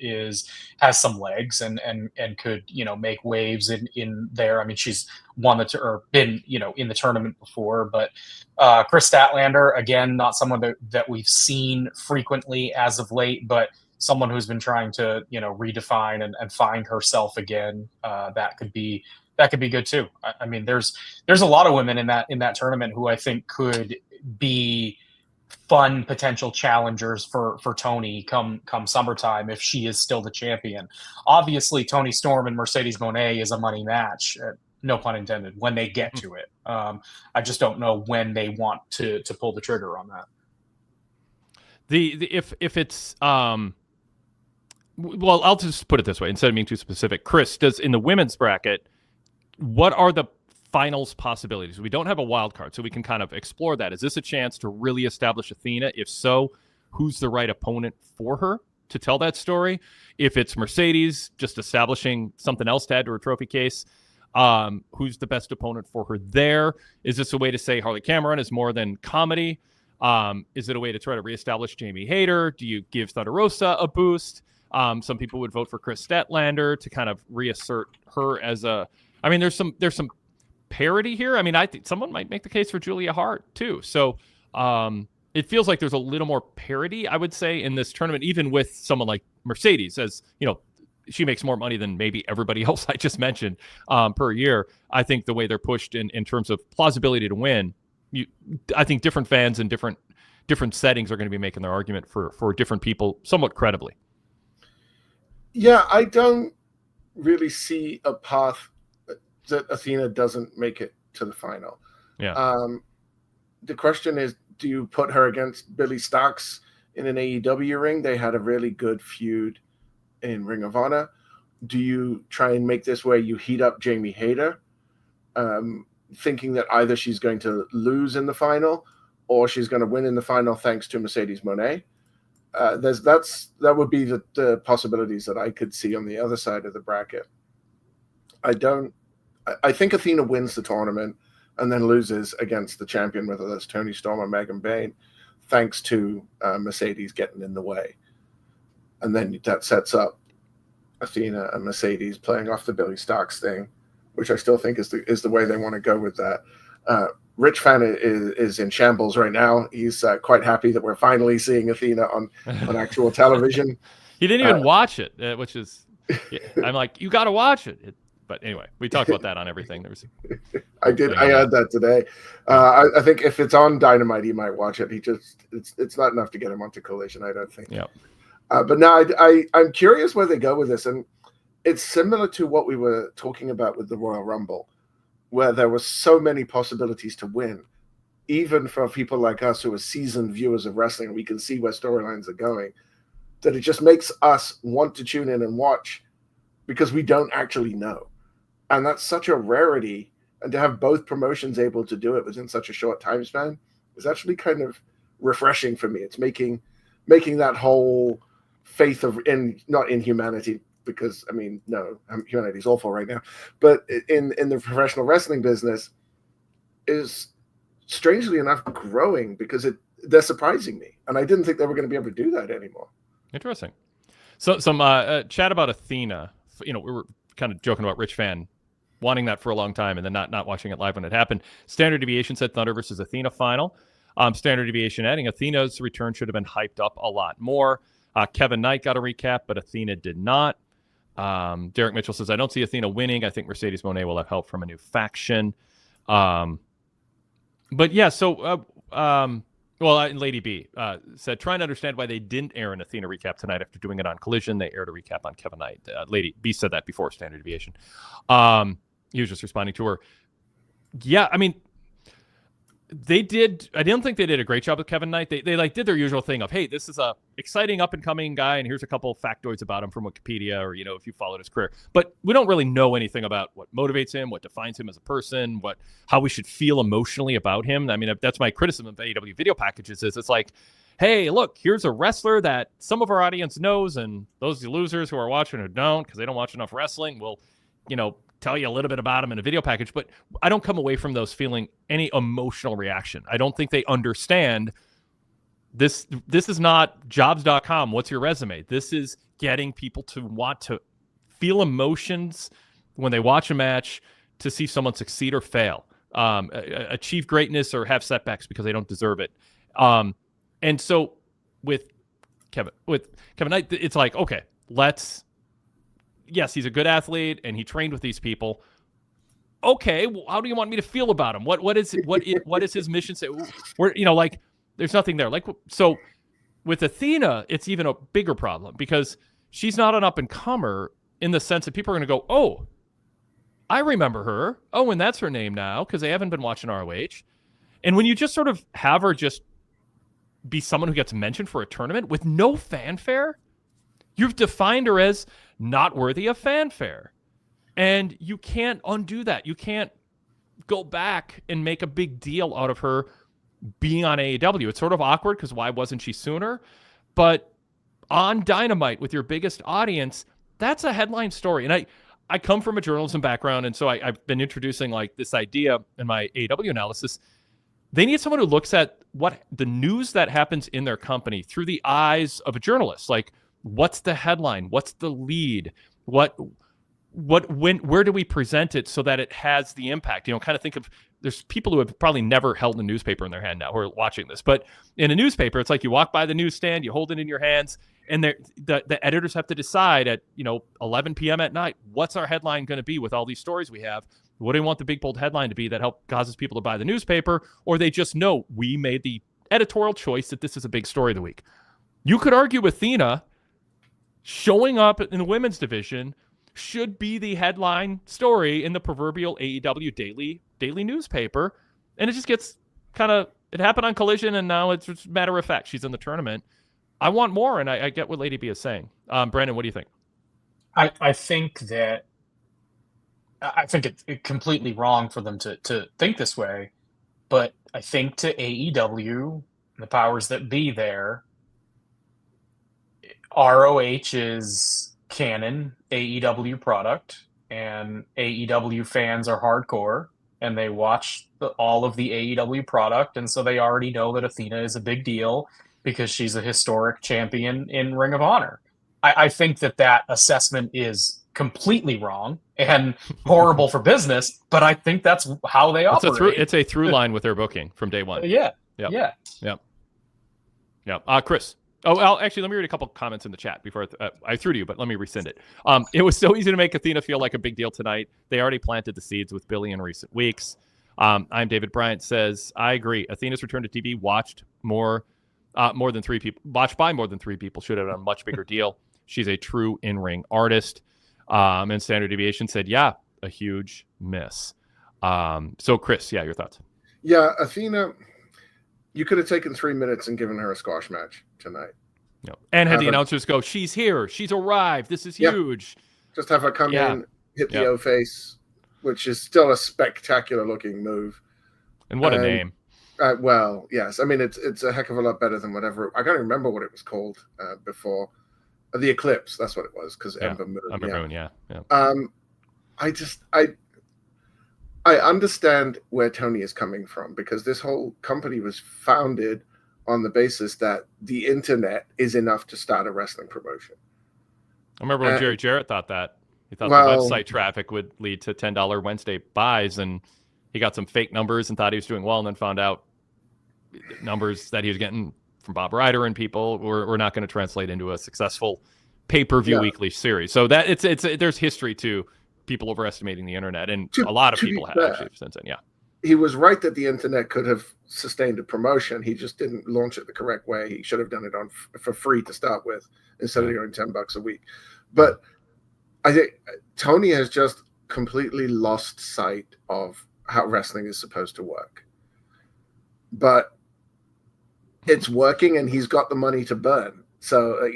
S2: has some legs and could make waves in there. I mean, she's won been in the tournament before, but Chris Statlander, again, not someone that we've seen frequently as of late, but someone who's been trying to redefine and find herself again. That could be good too. I mean, there's a lot of women in that tournament who I think could be fun potential challengers for Toni come summertime if she is still the champion. Obviously, Toni Storm and Mercedes Moné is a money match. No pun intended, when they get to it. I just don't know when they want to pull the trigger on that.
S1: If it's well, I'll just put it this way instead of being too specific. Chris, does in the women's bracket, what are the finals possibilities? We don't have a wild card, so we can kind of explore that. Is this a chance to really establish Athena? If so, who's the right opponent for her to tell that story? If it's Mercedes, just establishing something else to add to her trophy case. Who's the best opponent for her there? Is this a way to say Harley Cameron is more than comedy? Is it a way to try to reestablish Jamie Hayter? Do you give Thunder Rosa a boost? Some people would vote for Chris Statlander to kind of reassert her as a... I mean, there's some parity here. I mean, I think someone might make the case for Julia Hart too. So it feels like there's a little more parity, I would say, in this tournament, even with someone like Mercedes, as she makes more money than maybe everybody else I just mentioned per year. I think the way they're pushed in terms of plausibility to win, I think different fans in different settings are going to be making their argument for different people somewhat credibly.
S3: Yeah, I don't really see a path. that Athena doesn't make it to the final.
S1: Yeah.
S3: The question is, do you put her against Billy Starks in an AEW ring? They had a really good feud in Ring of Honor. Do you try and make this where you heat up Jamie Hayter, thinking that either she's going to lose in the final or she's going to win in the final thanks to Mercedes Moné? That would be the possibilities that I could see on the other side of the bracket. I think Athena wins the tournament and then loses against the champion, whether that's Toni Storm or Megan Bayne, thanks to Mercedes getting in the way. And then that sets up Athena and Mercedes playing off the Billy Starks thing, which I still think is the way they want to go with that. Rich Fan is in shambles right now. He's quite happy that we're finally seeing Athena on actual television.
S1: He didn't even watch it, which is, I'm like, you got to watch it. But anyway, we talked about that on everything.
S3: I heard that today. I think if it's on Dynamite, he might watch it. It's not enough to get him onto Collision, I don't think.
S1: Yeah.
S3: But now I'm curious where they go with this, and it's similar to what we were talking about with the Royal Rumble, where there were so many possibilities to win, even for people like us who are seasoned viewers of wrestling. We can see where storylines are going, that it just makes us want to tune in and watch because we don't actually know. And that's such a rarity. And to have both promotions able to do it within such a short time span is actually kind of refreshing for me. It's making that whole faith not in humanity, because no, humanity's awful right now, but in the professional wrestling business is strangely enough growing, because they're surprising me. And I didn't think they were going to be able to do that anymore.
S1: Interesting. So some chat about Athena. We were kind of joking about Rich Fan wanting that for a long time and then not watching it live when it happened. Standard Deviation said Thunder versus Athena final. Standard Deviation adding Athena's return should have been hyped up a lot more. Kevin Knight got a recap, but Athena did not. Derek Mitchell says, I don't see Athena winning. I think Mercedes Moné will have help from a new faction. But yeah, so Lady B said, trying to understand why they didn't air an Athena recap tonight after doing it on Collision. They aired a recap on Kevin Knight. Lady B said that before Standard Deviation. He was just responding to her. Yeah, they did. I didn't think they did a great job with Kevin Knight. They did their usual thing of, hey, this is a exciting up and coming guy, and here's a couple of factoids about him from Wikipedia, or if you followed his career. But we don't really know anything about what motivates him, what defines him as a person, how we should feel emotionally about him. That's my criticism of AEW video packages. Is it's like, hey, look, here's a wrestler that some of our audience knows, and those losers who are watching who don't because they don't watch enough wrestling will, tell you a little bit about him in a video package. But I don't come away from those feeling any emotional reaction. I don't think they understand this. This is not jobs.com. What's your resume? This is getting people to want to feel emotions when they watch a match, to see someone succeed or fail, achieve greatness or have setbacks because they don't deserve it. And so with Kevin Knight, it's like, okay, yes, he's a good athlete and he trained with these people. Okay, well, how do you want me to feel about him? What is his mission? Say, there's nothing there. So with Athena, it's even a bigger problem because she's not an up and comer in the sense that people are going to go, oh, I remember her. Oh, and that's her name now because they haven't been watching ROH. And when you just sort of have her just be someone who gets mentioned for a tournament with no fanfare, you've defined her as not worthy of fanfare. And you can't undo that. You can't go back and make a big deal out of her being on AEW. It's sort of awkward because why wasn't she sooner? But on Dynamite with your biggest audience, that's a headline story. And I come from a journalism background, and so I've been introducing this idea in my AEW analysis. They need someone who looks at what the news that happens in their company through the eyes of a journalist. What's the headline? What's the lead? Where do we present it so that it has the impact? Kind of think of, there's people who have probably never held a newspaper in their hand now who are watching this. But in a newspaper, it's like you walk by the newsstand, you hold it in your hands, and the editors have to decide at 11 p.m. at night, what's our headline going to be with all these stories we have? What do we want the big bold headline to be that causes people to buy the newspaper? Or they just know we made the editorial choice that this is a big story of the week. You could argue with Athena showing up in the women's division should be the headline story in the proverbial AEW daily newspaper. And it just gets it happened on Collision, and now it's just matter of fact. She's in the tournament. I want more, and I get what Lady B is saying. Brandon, what do you think?
S2: I think it's completely wrong for them to think this way, but I think to AEW, the powers that be there, ROH is canon AEW product, and AEW fans are hardcore, and they watch all of the AEW product, and so they already know that Athena is a big deal because she's a historic champion in Ring of Honor. I think that assessment is completely wrong and horrible for business, but I think that's how they operate.
S1: It's a through line with their booking from day one.
S2: Yeah.
S1: Chris. Oh, actually, let me read a couple comments in the chat before I threw to you, but let me rescind it. It was so easy to make Athena feel like a big deal tonight. They already planted the seeds with Billy in recent weeks. I'm David Bryant says, I agree. Athena's return to TV watched by more than three people should have done a much bigger deal. She's a true in-ring artist. And Standard Deviation said, yeah, a huge miss. So Chris, your thoughts?
S3: Yeah, Athena, you could have taken 3 minutes and given her a squash match tonight.
S1: Yep. And had the announcers go, she's here, she's arrived, this is huge.
S3: Just have her come in, hit the O-face, which is still a spectacular looking move.
S1: And what a name.
S3: Well, yes. I mean, it's a heck of a lot better than whatever. I can't remember what it was called before. The Eclipse, that's what it was, because Ember Moon. I understand where Tony is coming from, because this whole company was founded on the basis that the internet is enough to start a wrestling promotion.
S1: I remember when Jerry Jarrett thought that. He thought the website traffic would lead to $10 Wednesday buys, and he got some fake numbers and thought he was doing well, and then found out numbers that he was getting from Bob Ryder and people were not going to translate into a successful pay-per-view weekly series. So that there's history to people overestimating the internet, and a lot of people have actually since then. Yeah,
S3: he was right that the internet could have sustained a promotion. He just didn't launch it the correct way. He should have done it for free to start with instead of doing $10 a week. But I think Tony has just completely lost sight of how wrestling is supposed to work. But it's working, and he's got the money to burn. So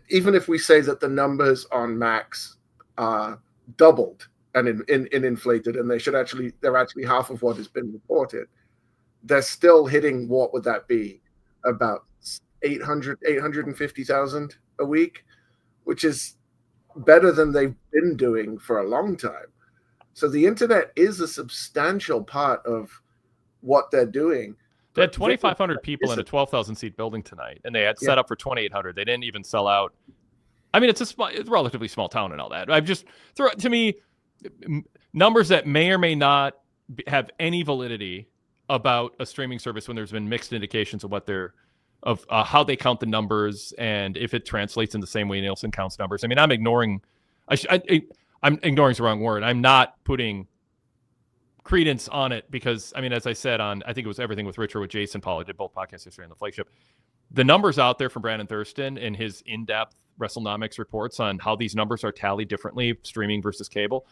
S3: even if we say that the numbers on Max are doubled and inflated, and they're actually half of what has been reported, they're still hitting, what would that be, about 850,000 a week, which is better than they've been doing for a long time. So the internet is a substantial part of what they're doing.
S1: They had 2,500 people in a 12,000 seat building tonight, and they had set up for 2,800. They didn't even sell out. I mean, it's a relatively small town and all that. To me, numbers that may or may not have any validity about a streaming service when there's been mixed indications of how they count the numbers and if it translates in the same way Nielsen counts numbers. I mean, I'm ignoring is the wrong word. I'm not putting credence on it because, I mean, as I said I think it was Everything with Rich or with Jason Paul, I did both podcasts yesterday on the flagship. The numbers out there from Brandon Thurston and his in-depth WrestleNomics reports on how these numbers are tallied differently, streaming versus cable.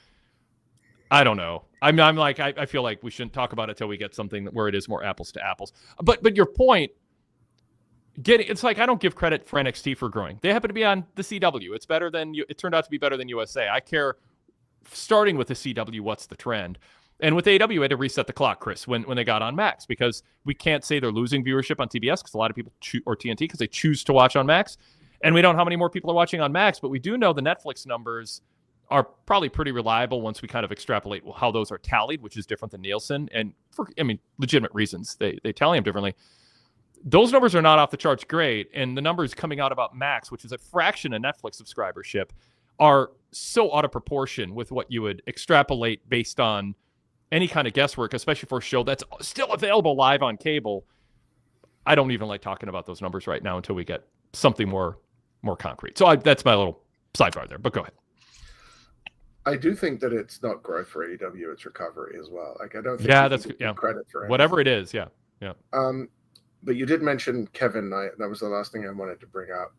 S1: I don't know. I'm like, I feel like we shouldn't talk about it till we get something where it is more apples to apples. But your point, it's like, I don't give credit for NXT for growing. They happen to be on the CW. It turned out to be better than USA. I care, starting with the CW, what's the trend. And with AEW, we had to reset the clock, Chris, when they got on Max, because we can't say they're losing viewership on TBS because a lot of people or TNT because they choose to watch on Max. And we don't know how many more people are watching on Max, but we do know the Netflix numbers are probably pretty reliable once we kind of extrapolate how those are tallied, which is different than Nielsen. And for, legitimate reasons, they tally them differently. Those numbers are not off the charts great. And the numbers coming out about Max, which is a fraction of Netflix subscribership, are so out of proportion with what you would extrapolate based on any kind of guesswork, especially for a show that's still available live on cable. I don't even like talking about those numbers right now until we get something more concrete. So that's my little sidebar there, but go ahead.
S3: I do think that it's not growth for AEW, it's recovery as well. Like, I don't think
S1: that's
S3: credit for anything.
S1: Whatever it is. Yeah.
S3: But you did mention Kevin Knight. That was the last thing I wanted to bring up.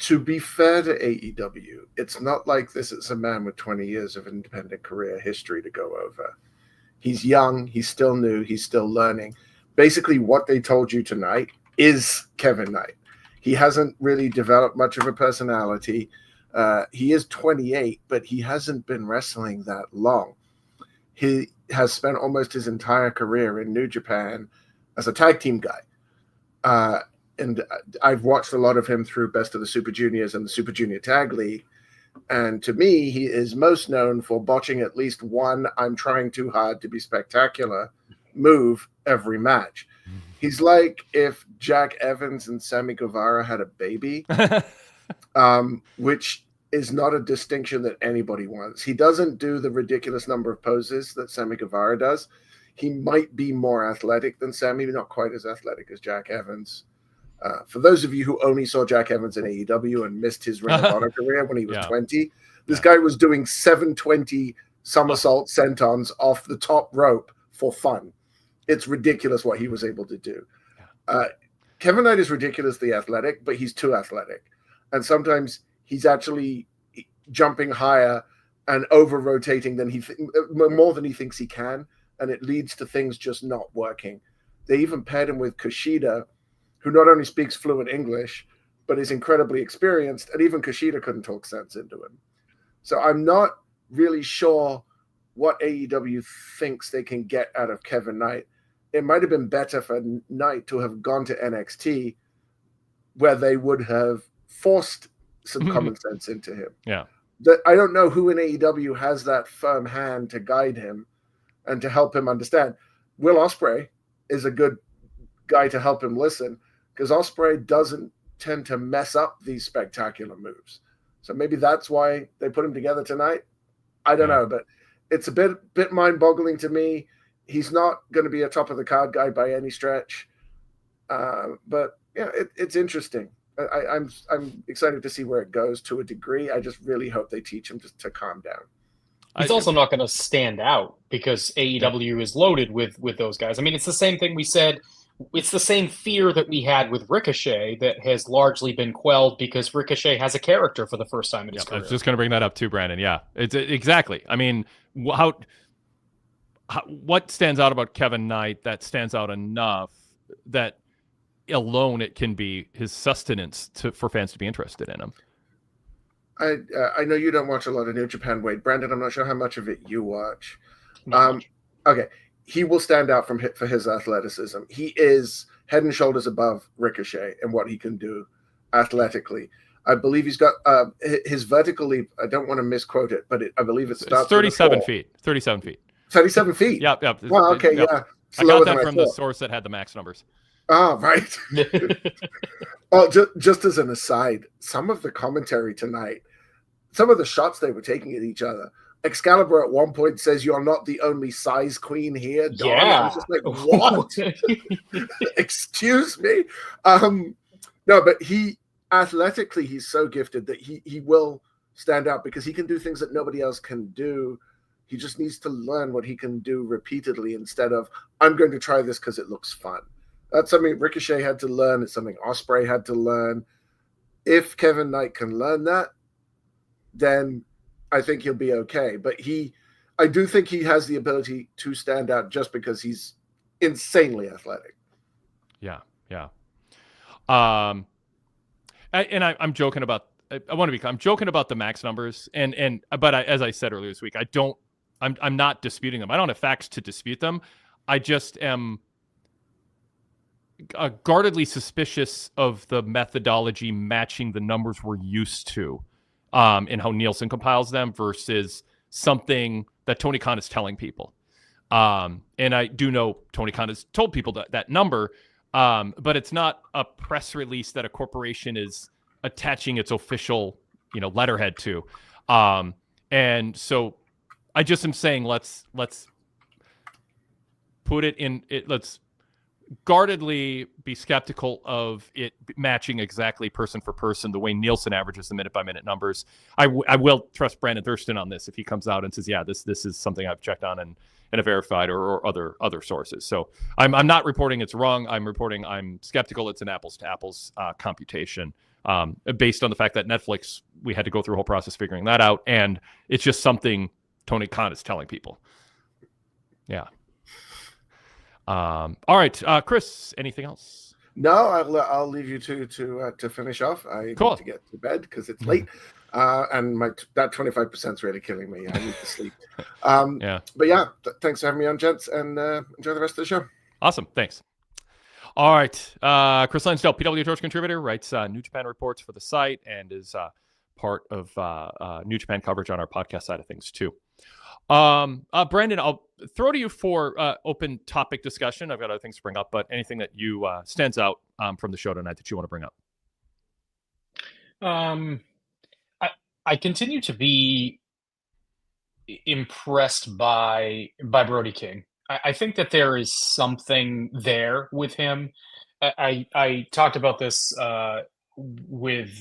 S3: to be fair to AEW, it's not like this is a man with 20 years of independent career history to go over. He's young, he's still new, he's still learning. Basically, what they told you tonight is Kevin Knight. He hasn't really developed much of a personality. He is 28, but he hasn't been wrestling that long. He has spent almost his entire career in New Japan as a tag team guy. And I've watched a lot of him through Best of the Super Juniors and the Super Junior Tag League. And to me, he is most known for botching at least one "I'm trying too hard to be spectacular" move every match. He's like if Jack Evans and Sammy Guevara had a baby, which is not a distinction that anybody wants. He doesn't do the ridiculous number of poses that Sammy Guevara does. He might be more athletic than Sammy, not quite as athletic as Jack Evans. For those of you who only saw Jack Evans in AEW and missed his Ring of Honor career when he was 20, this guy was doing 720 somersault sentons off the top rope for fun. It's ridiculous what he was able to do. Kevin Knight is ridiculously athletic, but he's too athletic. And sometimes he's actually jumping higher and over-rotating than more than he thinks he can, and it leads to things just not working. They even paired him with Kushida, who not only speaks fluent English, but is incredibly experienced, and even Kushida couldn't talk sense into him. So I'm not really sure what AEW thinks they can get out of Kevin Knight. It might have been better for Knight to have gone to NXT, where they would have forced some common sense into him.
S1: Yeah.
S3: I don't know who in AEW has that firm hand to guide him and to help him understand. Will Ospreay is a good guy to help him listen, because Ospreay doesn't tend to mess up these spectacular moves. So maybe that's why they put him together tonight. I don't know, but it's a bit mind-boggling to me. He's not going to be a top-of-the-card guy by any stretch. But yeah, it's interesting. I'm excited to see where it goes to a degree. I just really hope they teach him to calm down.
S2: He's also not going to stand out because AEW is loaded with those guys. I mean, it's the same thing we said. It's the same fear that we had with Ricochet that has largely been quelled because Ricochet has a character for the first time in his career.
S1: I was just going to bring that up too, Brandon. Yeah, it's exactly. I mean, what stands out about Kevin Knight that stands out enough that alone it can be his sustenance for fans to be interested in him?
S3: I know you don't watch a lot of New Japan, Wade. Brandon, I'm not sure how much of it you watch. Okay. He will stand out for his athleticism. He is head and shoulders above Ricochet and what he can do athletically. I believe he's got his vertical leap. I don't want to misquote it, but I believe it starts
S1: 37 feet. 37 feet.
S3: 37 feet.
S1: Yep.
S3: Well, okay, yeah.
S1: I got that from the source that had the max numbers.
S3: Oh, right. Oh, just as an aside, some of the commentary tonight, some of the shots they were taking at each other. Excalibur at one point says, "You're not the only size queen here, Dawn."
S2: Yeah.
S3: I was just like, what? Excuse me. No, but athletically, he's so gifted that he will stand out because he can do things that nobody else can do. He just needs to learn what he can do repeatedly instead of, I'm going to try this because it looks fun. That's something Ricochet had to learn. It's something Ospreay had to learn. If Kevin Knight can learn that, then I think he'll be okay. But I do think he has the ability to stand out just because he's insanely athletic.
S1: Yeah. I'm joking about. I'm joking about the max numbers, but as I said earlier this week, I'm not disputing them. I don't have facts to dispute them. I just am guardedly suspicious of the methodology matching the numbers we're used to. And how Nielsen compiles them versus something that Tony Khan is telling people. And I do know Tony Khan has told people that number, but it's not a press release that a corporation is attaching its official, letterhead to. And so I just am saying, let's put it in it. Let's guardedly be skeptical of it matching exactly person for person the way Nielsen averages the minute-by-minute numbers. I will trust Brandon Thurston on this if he comes out and says, yeah, this is something I've checked on and have verified or other sources. So I'm not reporting it's wrong. I'm reporting I'm skeptical it's an apples-to-apples computation based on the fact that Netflix, we had to go through a whole process figuring that out, and it's just something Tony Khan is telling people. Yeah. All right, Chris, anything else?
S3: No, I'll leave you to finish off. I need to get to bed because it's late, and that 25% is really killing me. I need to sleep. But yeah, thanks for having me on, gents, and enjoy the rest of the show.
S1: Awesome, thanks. All right, Chris Lansdale, PWTorch contributor, writes New Japan reports for the site and is part of New Japan coverage on our podcast side of things too. Brandon, I'll throw to you for open topic discussion. I've got other things to bring up, but anything that you stands out from the show tonight that you want to bring up?
S2: I continue to be impressed by Brody King. I think that there is something there with him. I talked about this with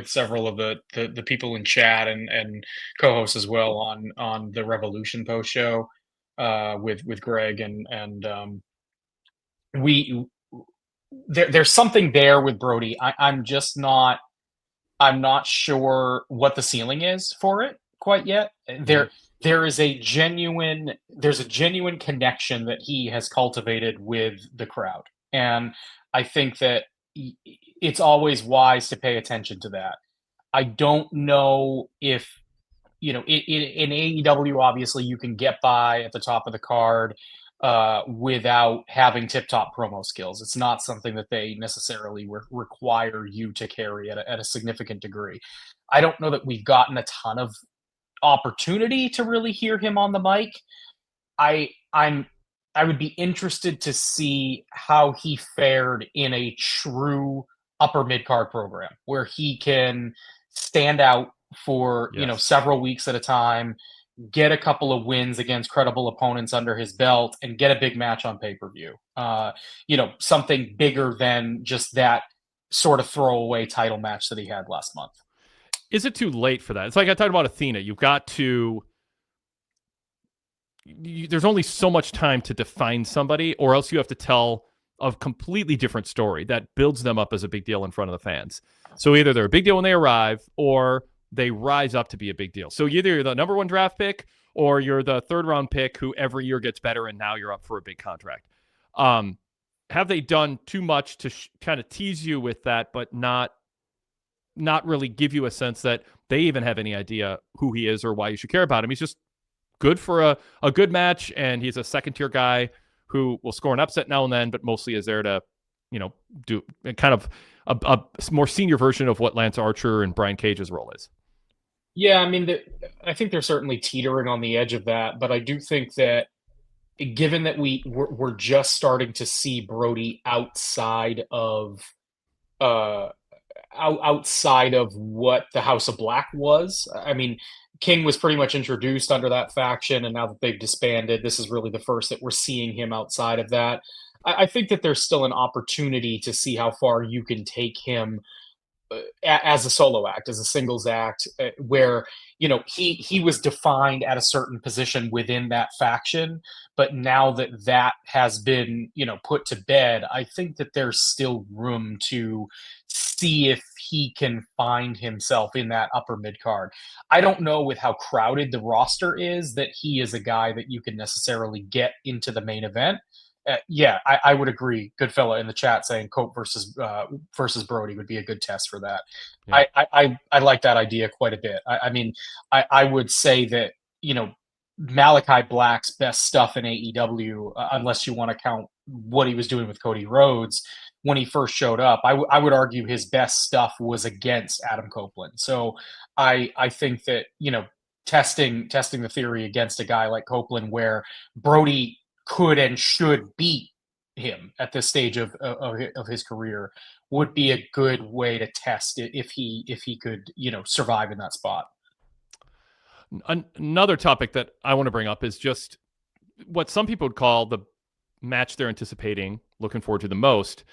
S2: several of the people in chat and co-hosts as well on the Revolution post show with Greg and there's something there with Brody. I'm not sure what the ceiling is for it quite yet. There's a genuine connection that he has cultivated with the crowd, and I think that it's always wise to pay attention to that. I don't know if, in AEW, obviously you can get by at the top of the card without having tip-top promo skills. It's not something that they necessarily require you to carry at a significant degree. I don't know that we've gotten a ton of opportunity to really hear him on the mic. I would be interested to see how he fared in a true upper mid-card program where he can stand out for several weeks at a time, get a couple of wins against credible opponents under his belt, and get a big match on pay-per-view. Something bigger than just that sort of throwaway title match that he had last month.
S1: Is it too late for that? It's like I talked about Athena. You've got to... there's only so much time to define somebody, or else you have to tell a completely different story that builds them up as a big deal in front of the fans. So either they're a big deal when they arrive, or they rise up to be a big deal. So either you're the number one draft pick, or you're the third round pick who every year gets better, and now you're up for a big contract. Have they done too much to kind of tease you with that, but not really give you a sense that they even have any idea who he is or why you should care about him? He's just good for a good match, and he's a second-tier guy who will score an upset now and then, but mostly is there to, do kind of a more senior version of what Lance Archer and Brian Cage's role is.
S2: Yeah, I mean, I think they're certainly teetering on the edge of that, but I do think that given that we're just starting to see Brody outside of what the House of Black was. I mean, King was pretty much introduced under that faction, and now that they've disbanded, this is really the first that we're seeing him outside of that. I think that there's still an opportunity to see how far you can take him as a solo act, as a singles act, where he was defined at a certain position within that faction, but now that has been put to bed, I think that there's still room to see if he can find himself in that upper mid card. I don't know with how crowded the roster is that he is a guy that you can necessarily get into the main event. I would agree. Good fella in the chat saying Cope versus Brody would be a good test for that. Yeah. I like that idea quite a bit. I would say that Malachi Black's best stuff in AEW, unless you want to count what he was doing with Cody Rhodes when he first showed up, I would argue his best stuff was against Adam Copeland. So I think that testing the theory against a guy like Copeland, where Brody could and should beat him at this stage of his career, would be a good way to test it if he could survive in that spot.
S1: Another topic that I want to bring up is just what some people would call the match they're anticipating, looking forward to the most,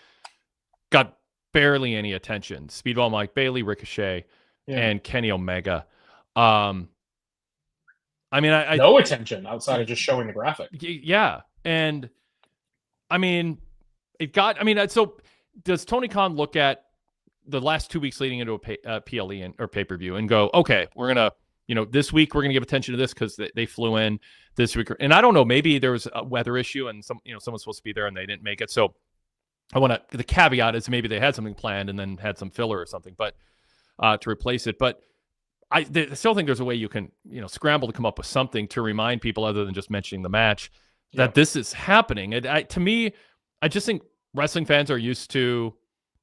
S1: got barely any attention. Speedball Mike Bailey, Ricochet, and Kenny Omega. I mean,
S2: no attention outside of just showing the graphic.
S1: Yeah. And I mean, so does Tony Khan look at the last 2 weeks leading into a PLE or pay-per-view and go, okay, we're going to, this week we're going to give attention to this because they flew in this week. And I don't know, maybe there was a weather issue and someone's supposed to be there and they didn't make it. So the caveat is maybe they had something planned and then had some filler or something, but to replace it. But I still think there's a way you can, scramble to come up with something to remind people other than just mentioning the match that this is happening. And to me, I just think wrestling fans are used to,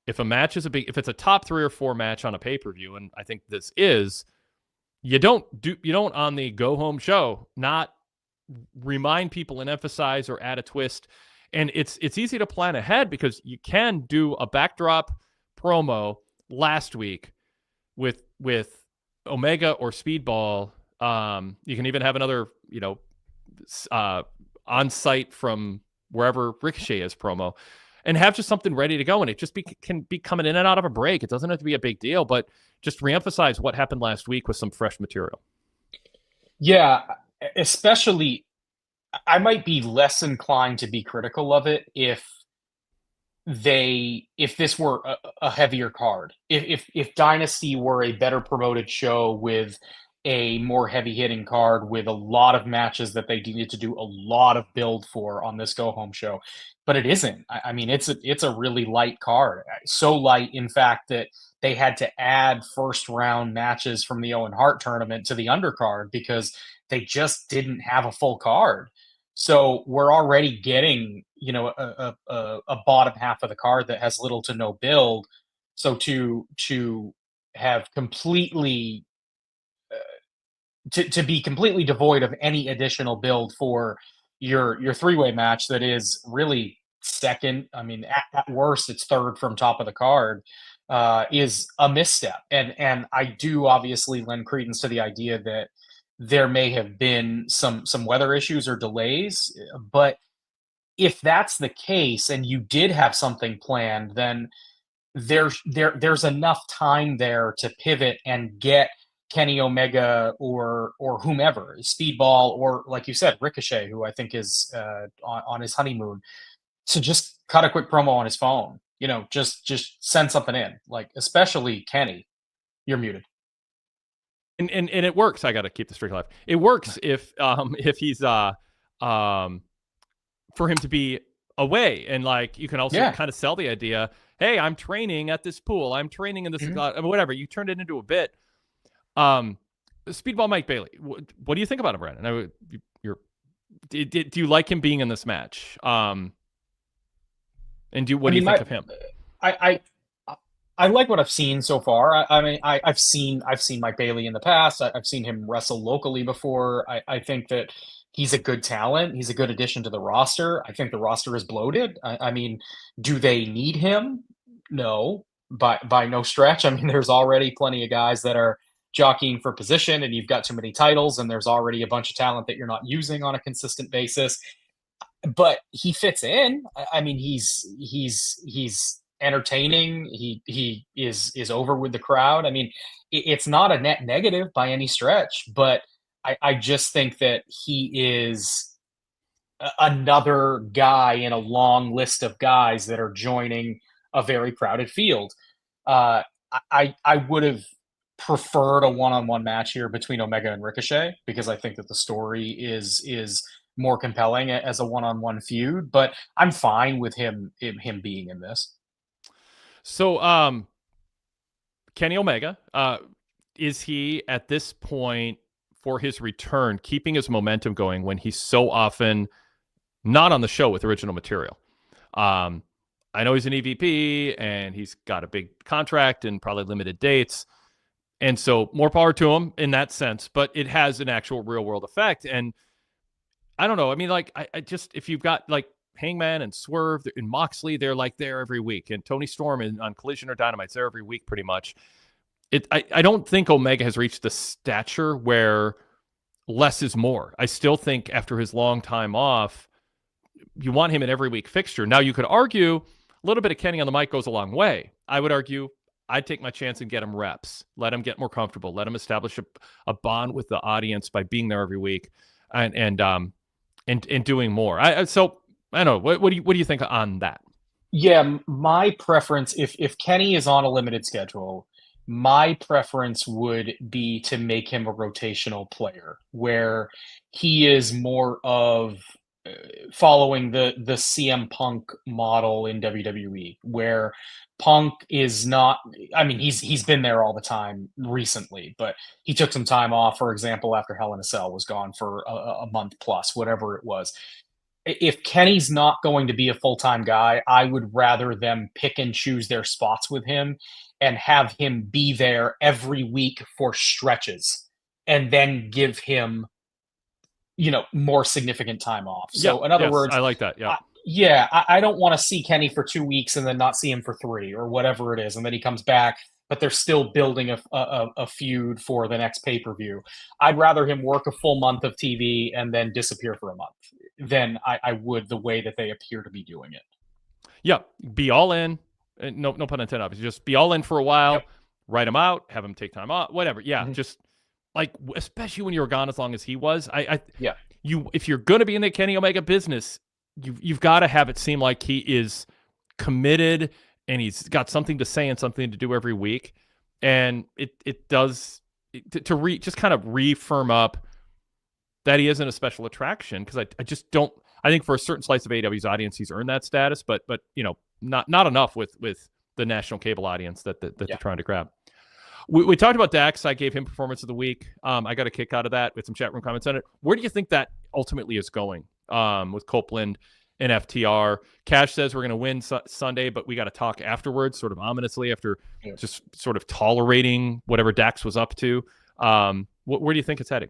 S1: if a match is if it's a top 3 or 4 match on a pay-per-view, and I think this is, you don't on the go home show not remind people and emphasize or add a twist. And it's easy to plan ahead because you can do a backdrop promo last week with Omega or Speedball. You can even have another, on site from wherever Ricochet is promo, and have just something ready to go. And it just can be coming in and out of a break. It doesn't have to be a big deal, but just reemphasize what happened last week with some fresh material. Yeah,
S2: especially, I might be less inclined to be critical of it if this were a heavier card. If Dynasty were a better promoted show with a more heavy hitting card with a lot of matches that they needed to do a lot of build for on this go home show, but it isn't. I mean, it's a really light card, so light in fact that they had to add first round matches from the Owen Hart tournament to the undercard because they just didn't have a full card. So we're already getting, a bottom half of the card that has little to no build. So to have completely to be completely devoid of any additional build for your 3-way match that is really second, I mean, at worst it's third from top of the card, is a misstep. And I do obviously lend credence to the idea that there may have been some weather issues or delays, but if that's the case and you did have something planned, then there's enough time there to pivot and get Kenny Omega or whomever, Speedball, or like you said, Ricochet, who I think is on his honeymoon, to just cut a quick promo on his phone. Just send something in. Like, especially Kenny, you're muted.
S1: And it works. I got to keep the streak alive. It works if he's for him to be away, and like you can also kind of sell the idea. Hey, I'm training at this pool. I'm training in this whatever. You turned it into a bit. Speedball Mike Bailey. What do you think about him, Brandon? Do you like him being in this match? And what do you think of him?
S2: I like what I've seen so far. I've seen Mike Bailey in the past. I've seen him wrestle locally before. I think that he's a good talent. He's a good addition to the roster. I think the roster is bloated. I mean, do they need him? No, by no stretch. I mean, there's already plenty of guys that are jockeying for position, and you've got too many titles, and there's already a bunch of talent that you're not using on a consistent basis. But he fits in. I mean, he's entertaining. He is over with the crowd. I mean, it's not a net negative by any stretch, but I just think that he is another guy in a long list of guys that are joining a very crowded field. I would have preferred a one-on-one match here between Omega and Ricochet because I think that the story is more compelling as a one-on-one feud, but I'm fine with him being in this.
S1: So, Kenny Omega, is he at this point for his return keeping his momentum going when he's so often not on the show with original material? I know he's an EVP and he's got a big contract and probably limited dates. And so more power to him in that sense, but it has an actual real world effect. And I don't know. I mean, like, I just, if you've got like Hangman and Swerve and Moxley, they're like there every week. And Tony Storm on Collision or Dynamite's there every week pretty much. I don't think Omega has reached the stature where less is more. I still think after his long time off, you want him in every week fixture. Now you could argue a little bit of Kenny on the mic goes a long way. I would argue I'd take my chance and get him reps, let him get more comfortable, let him establish a bond with the audience by being there every week and doing more. So I don't know. What do you think on that?
S2: Yeah, my preference, if Kenny is on a limited schedule, my preference would be to make him a rotational player where he is more of following the CM Punk model in WWE, where Punk is not. I mean, he's been there all the time recently, but he took some time off, for example, after Hell in a Cell was gone for a month plus, whatever it was. If Kenny's not going to be a full-time guy, I would rather them pick and choose their spots with him and have him be there every week for stretches and then give him, more significant time off. So in other words,
S1: I like that.
S2: I don't want to see Kenny for 2 weeks and then not see him for 3 or whatever it is. And then he comes back, but they're still building a feud for the next pay-per-view. I'd rather him work a full month of TV and then disappear for a month than I would the way that they appear to be doing it.
S1: Yeah, be all in. No pun intended, obviously. Just be all in for a while, write him out, have him take time off, whatever. Yeah, just like, especially when you were gone as long as he was. If you're going to be in the Kenny Omega business, you've got to have it seem like he is committed and he's got something to say and something to do every week. And it does just kind of refirm up that he isn't a special attraction, because I just don't. I think for a certain slice of AEW's audience, he's earned that status, but not enough with the national cable audience that they're trying to grab. We talked about Dax. I gave him performance of the week. I got a kick out of that with some chat room comments on it. Where do you think that ultimately is going with Copeland and FTR? Cash says we're going to win Sunday, but we got to talk afterwards, sort of ominously, after just sort of tolerating whatever Dax was up to. Where do you think it's heading?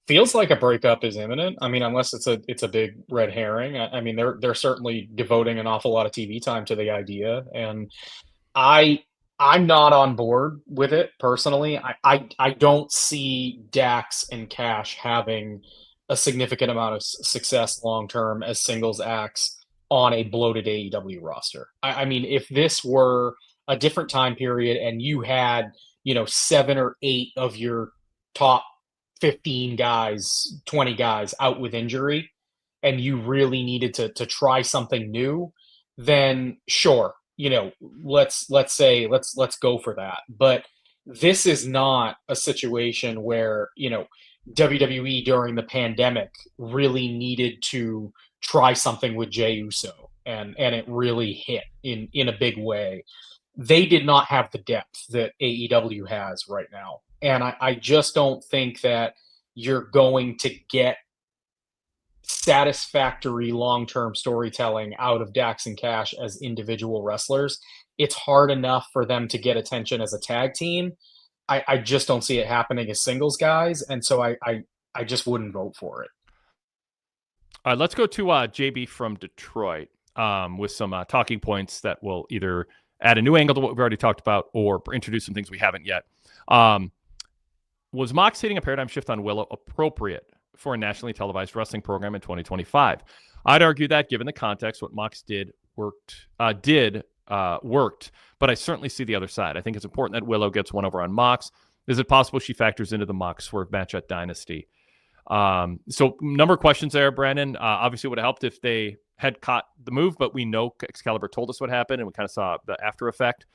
S2: Feels like a breakup is imminent. I mean, unless it's a big red herring. I mean, they're certainly devoting an awful lot of TV time to the idea, and I'm not on board with it personally. I don't see Dax and Cash having a significant amount of success long term as singles acts on a bloated AEW roster. I mean, if this were a different time period and you had 7 or 8 of your top 15 guys, 20 guys out with injury, and you really needed to try something new, then sure, let's go for that. But this is not a situation where, WWE during the pandemic really needed to try something with Jey Uso, and it really hit in a big way. They did not have the depth that AEW has right now. And I just don't think that you're going to get satisfactory long-term storytelling out of Dax and Cash as individual wrestlers. It's hard enough for them to get attention as a tag team. I just don't see it happening as singles guys. And so I just wouldn't vote for it.
S1: All right, let's go to JB from Detroit with some talking points that will either add a new angle to what we've already talked about or introduce some things we haven't yet. Was Mox hitting a paradigm shift on Willow appropriate for a nationally televised wrestling program in 2025? I'd argue that, given the context, what Mox worked, but I certainly see the other side. I think it's important that Willow gets one over on Mox. Is it possible she factors into the Mox Swerve match at Dynasty? So number of questions there, Brandon. Obviously, it would have helped if they had caught the move, but we know Excalibur told us what happened, and we kind of saw the after effect.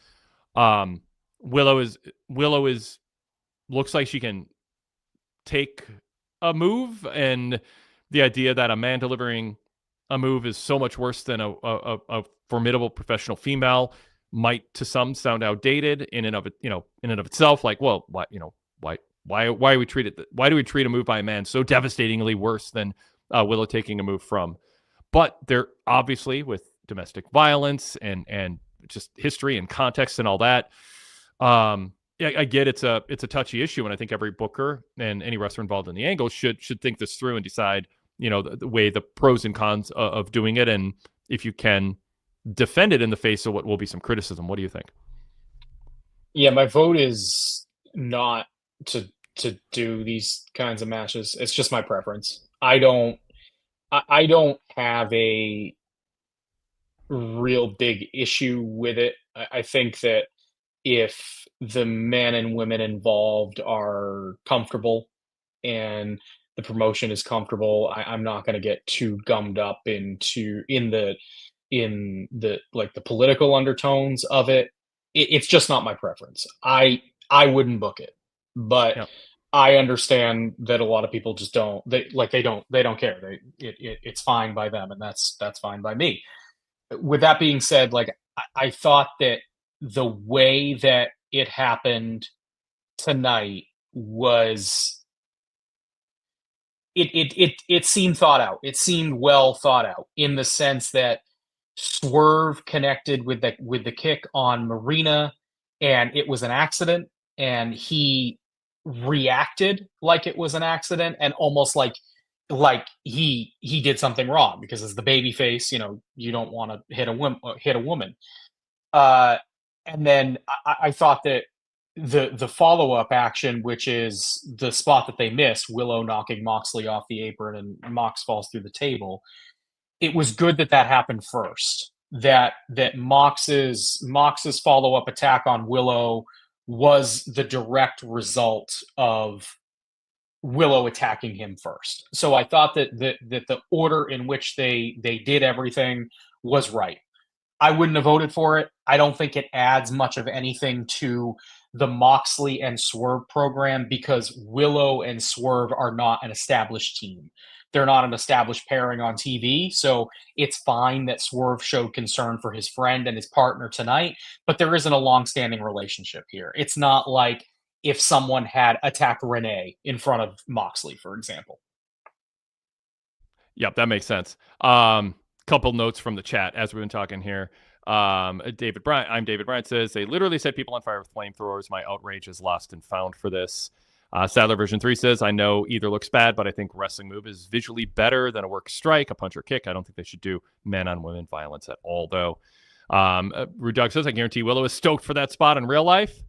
S1: Willow is looks like she can take a move, and the idea that a man delivering a move is so much worse than a formidable professional female might to some sound outdated in and of itself. Like, well, why do we treat a move by a man so devastatingly worse than Willow taking a move from? But they're obviously, with domestic violence and just history and context and all that, I get it's a touchy issue, and I think every booker and any wrestler involved in the angle should think this through and decide, the pros and cons of doing it, and if you can defend it in the face of what will be some criticism. What do you think?
S2: Yeah, my vote is not to do these kinds of matches. It's just my preference. I don't I don't have a real big issue with it. I think that if the men and women involved are comfortable and the promotion is comfortable, I'm not going to get too gummed up in the like the political undertones of it. It's just not my preference. I wouldn't book it, but
S1: Yep.
S2: I understand that a lot of people just don't. They don't care. It's fine by them, and that's fine by me. With that being said, like I thought that the way that it happened tonight was it seemed thought out. It seemed well thought out in the sense that Swerve connected with the kick on Marina, and it was an accident, and he reacted like it was an accident, and almost like he did something wrong because as the baby face, you don't want to hit a woman. And then I thought that the follow up action, which is the spot that they missed, Willow knocking Moxley off the apron and Mox falls through the table. It was good that happened first. That Mox's follow up attack on Willow was the direct result of Willow attacking him first. So I thought that the order in which they did everything was right. I wouldn't have voted for it. I don't think it adds much of anything to the Moxley and Swerve program because Willow and Swerve are not an established team. They're not an established pairing on TV, so it's fine that Swerve showed concern for his friend and his partner tonight, but there isn't a long-standing relationship here. It's not like if someone had attacked Renee in front of Moxley, for example.
S1: Yep, that makes sense. Couple notes from the chat as we've been talking here. David Bryant says, they literally set people on fire with flamethrowers. My outrage is lost and found for this. Sadler version 3 says, I know either looks bad, but I think wrestling move is visually better than a work strike, a punch or kick. I don't think they should do men on women violence at all, though. Rude Dog says, I guarantee Willow is stoked for that spot in real life.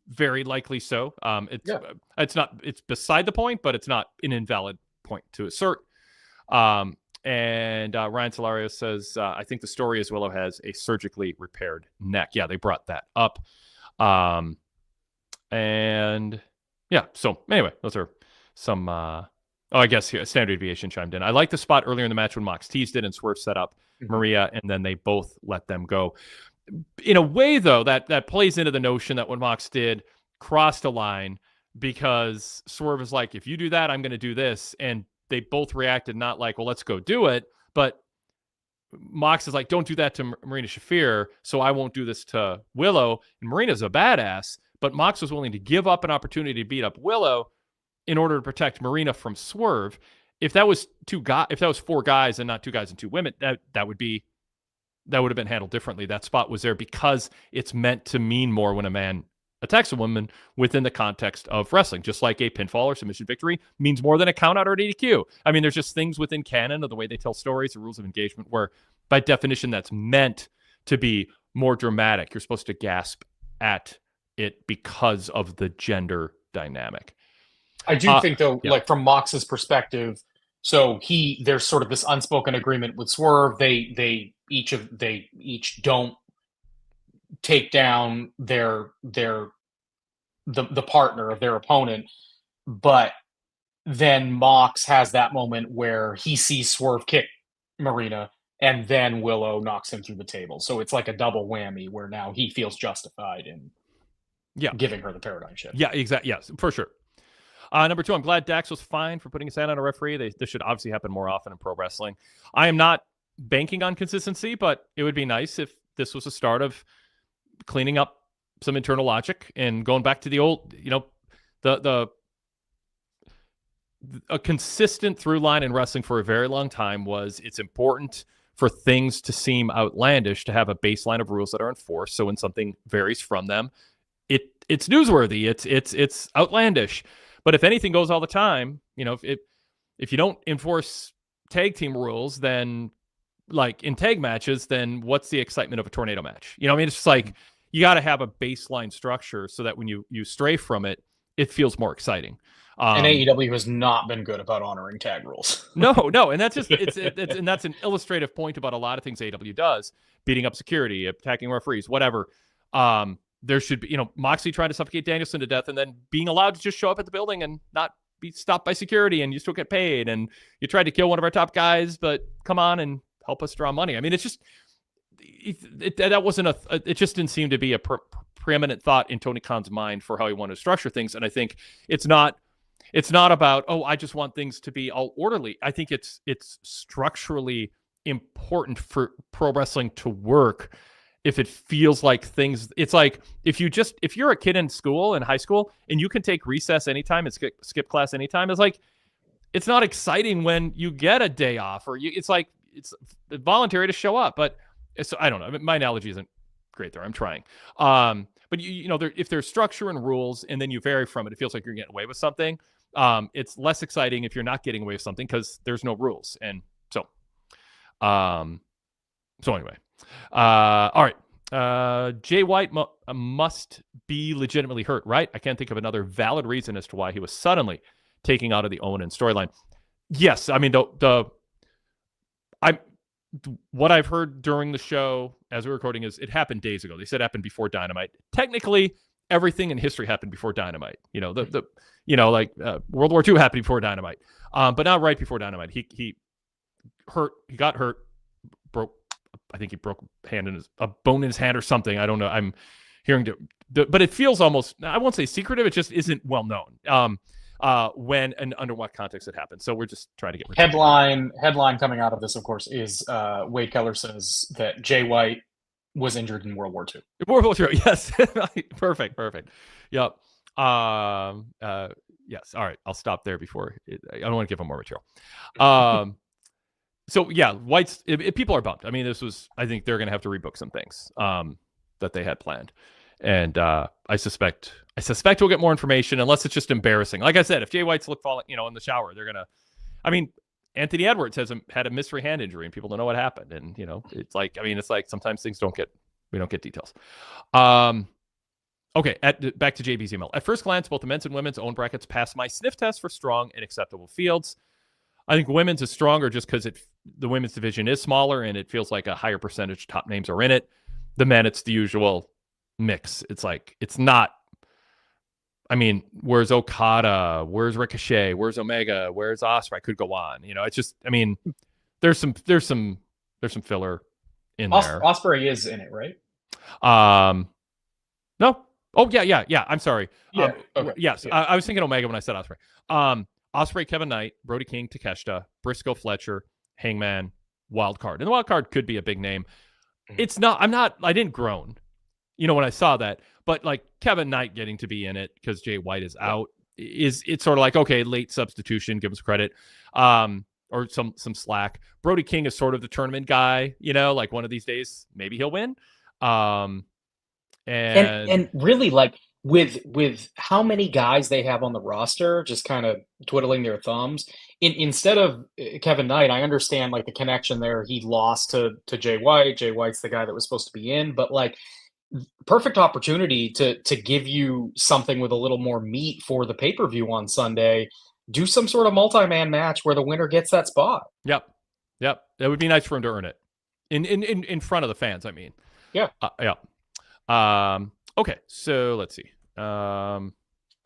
S1: Very likely so. It's beside the point, but it's not an invalid point to assert. And Ryan Solario says, I think the story is Willow has a surgically repaired neck. Yeah, they brought that up. And yeah, so anyway, those are some, I guess here, Standard Deviation chimed in. I like the spot earlier in the match when Mox teased it and Swerve set up Maria, and then they both let them go. In a way, though, that plays into the notion that what Mox did crossed a line because Swerve is like, if you do that, I'm going to do this. And they both reacted not like, well, let's go do it. But Mox is like, don't do that to Marina Shafir, so I won't do this to Willow. And Marina's a badass, but Mox was willing to give up an opportunity to beat up Willow in order to protect Marina from Swerve. If that was four guys and not two guys and two women, that would have been handled differently. That spot was there because it's meant to mean more when a man attacks a woman within the context of wrestling, just like a pinfall or submission victory means more than a count out or an DQ. I mean, there's just things within canon of the way they tell stories, the rules of engagement, where by definition that's meant to be more dramatic. You're supposed to gasp at it because of the gender dynamic.
S2: I do think, though, like from Mox's perspective, so there's sort of this unspoken agreement with Swerve. They each don't take down the partner of their opponent, but then Mox has that moment where he sees Swerve kick Marina, and then Willow knocks him through the table. So it's like a double whammy where now he feels justified in giving her the paradigm shift.
S1: Yeah, exactly. Yes, for sure. Number 2, I'm glad Dax was fined for putting his hand on a referee. This should obviously happen more often in pro wrestling. I am not banking on consistency, but it would be nice if this was a start of cleaning up some internal logic and going back to the old, a consistent through line in wrestling for a very long time was it's important for things to seem outlandish to have a baseline of rules that are enforced. So when something varies from them, it's newsworthy. It's outlandish. But if anything goes all the time, if you don't enforce tag team rules, then like in tag matches, then what's the excitement of a tornado match? It's just like you got to have a baseline structure so that when you stray from it, it feels more exciting.
S2: And AEW has not been good about honoring tag rules.
S1: No, and that's just and that's an illustrative point about a lot of things AEW does: beating up security, attacking referees, whatever. There should be, Moxley trying to suffocate Danielson to death, and then being allowed to just show up at the building and not be stopped by security, and you still get paid. And you tried to kill one of our top guys, but come on and help us draw money. I mean, it's just that wasn't it just didn't seem to be a preeminent thought in Tony Khan's mind for how he wanted to structure things. And I think it's not about, I just want things to be all orderly. I think it's structurally important for pro wrestling to work. If it feels like things, it's like if you're a kid in school, in high school, and you can take recess anytime and skip class anytime, it's not exciting when you get a day off, or it's voluntary to show up. But I don't know. My analogy isn't great there. I'm trying. But if there's structure and rules, and then you vary from it, it feels like you're getting away with something. It's less exciting if you're not getting away with something because there's no rules. And so anyway, all right. Jay White must be legitimately hurt, right? I can't think of another valid reason as to why he was suddenly taking out of the Owen storyline. Yes, I mean what I've heard during the show as we're recording is it happened days ago. They said it happened before Dynamite. Technically, everything in history happened before Dynamite. World War II happened before Dynamite, but not right before Dynamite. He got hurt, I think he broke a bone in his hand or something. I don't know. I'm hearing but it feels almost, I won't say secretive. It just isn't well known. When and under what context it happened. So we're just trying to get
S2: headline coming out of this, of course, is Wade Keller says that Jay White was injured in World War II.
S1: World War II, yes. Perfect. Yep. Yes. All right. I'll stop there before I don't want to give him more material. So yeah, White's people are bummed. I mean, I think they're going to have to rebook some things that they had planned. And I suspect we'll get more information, unless it's just embarrassing. Like I said, if Jay White's falling, in the shower, they're gonna. I mean, Anthony Edwards had a mystery hand injury, and people don't know what happened. And it's like sometimes things we don't get details. Okay, back to JB's email. At first glance, both the men's and women's own brackets pass my sniff test for strong and acceptable fields. I think women's is stronger just because the women's division is smaller and it feels like a higher percentage top names are in it. The men, it's the usual mix. It's not. I mean, where's Okada? Where's Ricochet? Where's Omega? Where's Ospreay? I could go on. It's just. I mean, there's some filler in there.
S2: Ospreay is in it, right?
S1: No. Oh yeah. I'm sorry.
S2: Yeah. Okay.
S1: Yes,
S2: yeah.
S1: I was thinking Omega when I said Ospreay. Ospreay, Kevin Knight, Brody King, Takeshita, Briscoe, Fletcher, Hangman, Wild Card, and the Wild Card could be a big name. It's not. I didn't groan. When I saw that, but like Kevin Knight getting to be in it because Jay White is out it's sort of like, okay, late substitution, give us credit, or some slack. Brody King is sort of the tournament guy, like one of these days, maybe he'll win.
S2: And really, like with how many guys they have on the roster, just kind of twiddling their thumbs. Instead of Kevin Knight, I understand like the connection there. He lost to Jay White. Jay White's the guy that was supposed to be in, but like. Perfect opportunity to give you something with a little more meat for the pay-per-view on Sunday. Do some sort of multi-man match where the winner gets that spot.
S1: Yep. That would be nice for him to earn it in front of the fans. I mean,
S2: yeah.
S1: Okay, so let's see.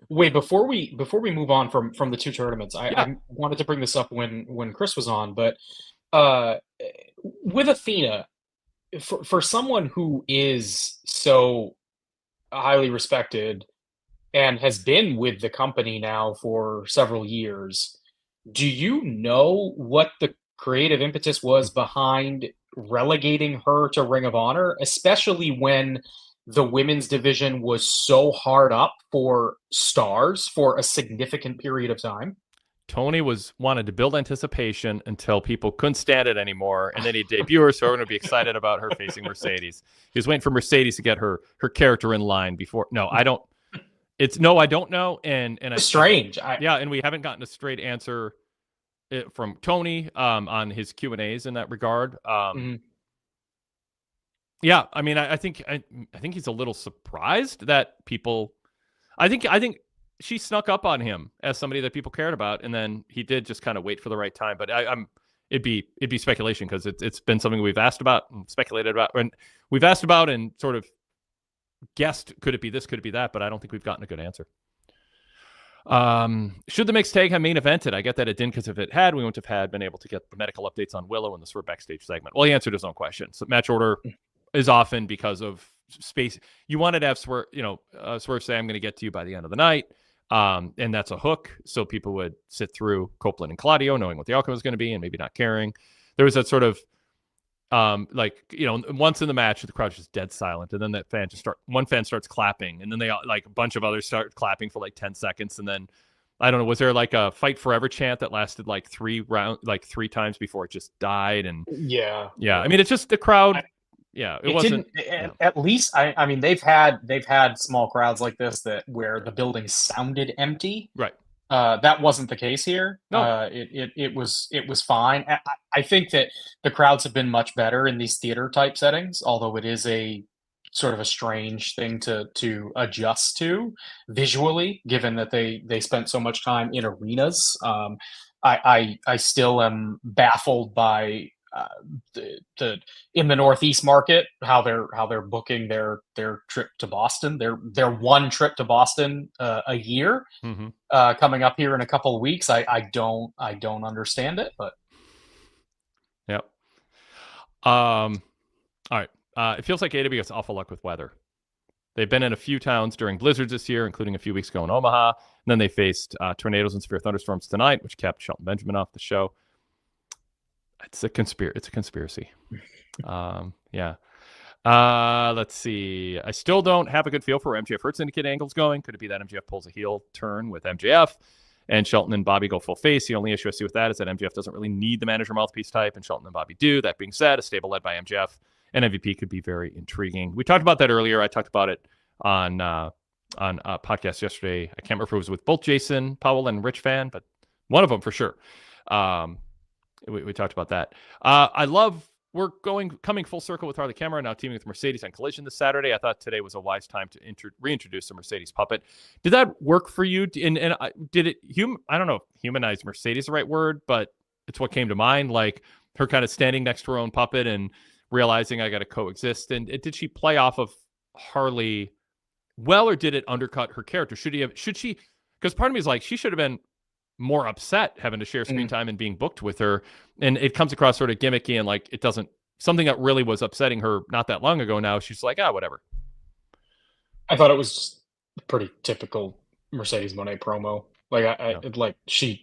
S2: Wait, before we move on from the two tournaments, I wanted to bring this up when Chris was on, but with Athena. For someone who is so highly respected and has been with the company now for several years, do you know what the creative impetus was behind relegating her to Ring of Honor, especially when the women's division was so hard up for stars for a significant period of time?
S1: Tony wanted to build anticipation until people couldn't stand it anymore, and then he'd debut her, so everyone would be excited about her facing Mercedes. He was waiting for Mercedes to get her character in line before. No, I don't. I don't know, and
S2: it's strange.
S1: And we haven't gotten a straight answer from Tony on his Q&As in that regard. Yeah, I mean, I think he's a little surprised that people. I think she snuck up on him as somebody that people cared about, and then he did just kind of wait for the right time. But it'd be speculation because it's been something we've asked about and speculated about, and we've asked about and sort of guessed, could it be this, could it be that, but I don't think we've gotten a good answer. Should the mixed tag have main evented? I get that it didn't, because if it had, we wouldn't have been able to get the medical updates on Willow and the Swerve backstage segment. Well, he answered his own question. So match order is often because of space. You wanted to have Swerve, Swerve say, I'm going to get to you by the end of the night. And that's a hook. So people would sit through Copeland and Claudio knowing what the outcome was going to be and maybe not caring. There was that sort of, once in the match, the crowd's just dead silent. And then that fan one fan starts clapping, and then they like a bunch of others start clapping for like 10 seconds. And then, I don't know, was there like a fight forever chant that lasted like 3 times before it just died? And yeah. I mean, it's just the crowd. It wasn't.
S2: At least, I mean, they've had small crowds like this where the building sounded empty.
S1: Right.
S2: That wasn't the case here.
S1: No.
S2: It was fine. I think that the crowds have been much better in these theater type settings, although it is a sort of a strange thing to adjust to visually, given that they spent so much time in arenas. I still am baffled by the in the Northeast market how they're booking their trip to Boston. Their one trip to Boston a year, coming up here in a couple of weeks. I don't understand it, but
S1: yep. All right. It feels like AEW has awful luck with weather. They've been in a few towns during blizzards this year, including a few weeks ago in Omaha. And then they faced tornadoes and severe thunderstorms tonight, which kept Shelton Benjamin off the show. It's a conspiracy. Yeah. Let's see. I still don't have a good feel for where MJF Hurt Syndicate angle's going. Could it be that MJF pulls a heel turn with MJF and Shelton and Bobby go full face? The only issue I see with that is that MJF doesn't really need the manager mouthpiece type, and Shelton and Bobby do. That being said, a stable led by MJF and MVP could be very intriguing. We talked about that earlier. I talked about it on a podcast yesterday. I can't remember if it was with both Jason Powell and Rich Fan, but one of them for sure. We talked about that. I love we're coming full circle with Harley Camera, now teaming with Mercedes on Collision this Saturday. I thought today was a wise time to reintroduce the Mercedes puppet. Did that work for you? And did it I don't know if humanize Mercedes is the right word, but it's what came to mind. Like her kind of standing next to her own puppet and realizing I got to coexist. And did she play off of Harley well, or did it undercut her character? Should she? Because part of me is like, she should have been more upset having to share screen time and being booked with her. And it comes across sort of gimmicky and like it doesn't, something that really was upsetting her not that long ago. Now she's like, whatever.
S2: I thought it was just pretty typical Mercedes Moné promo. Like she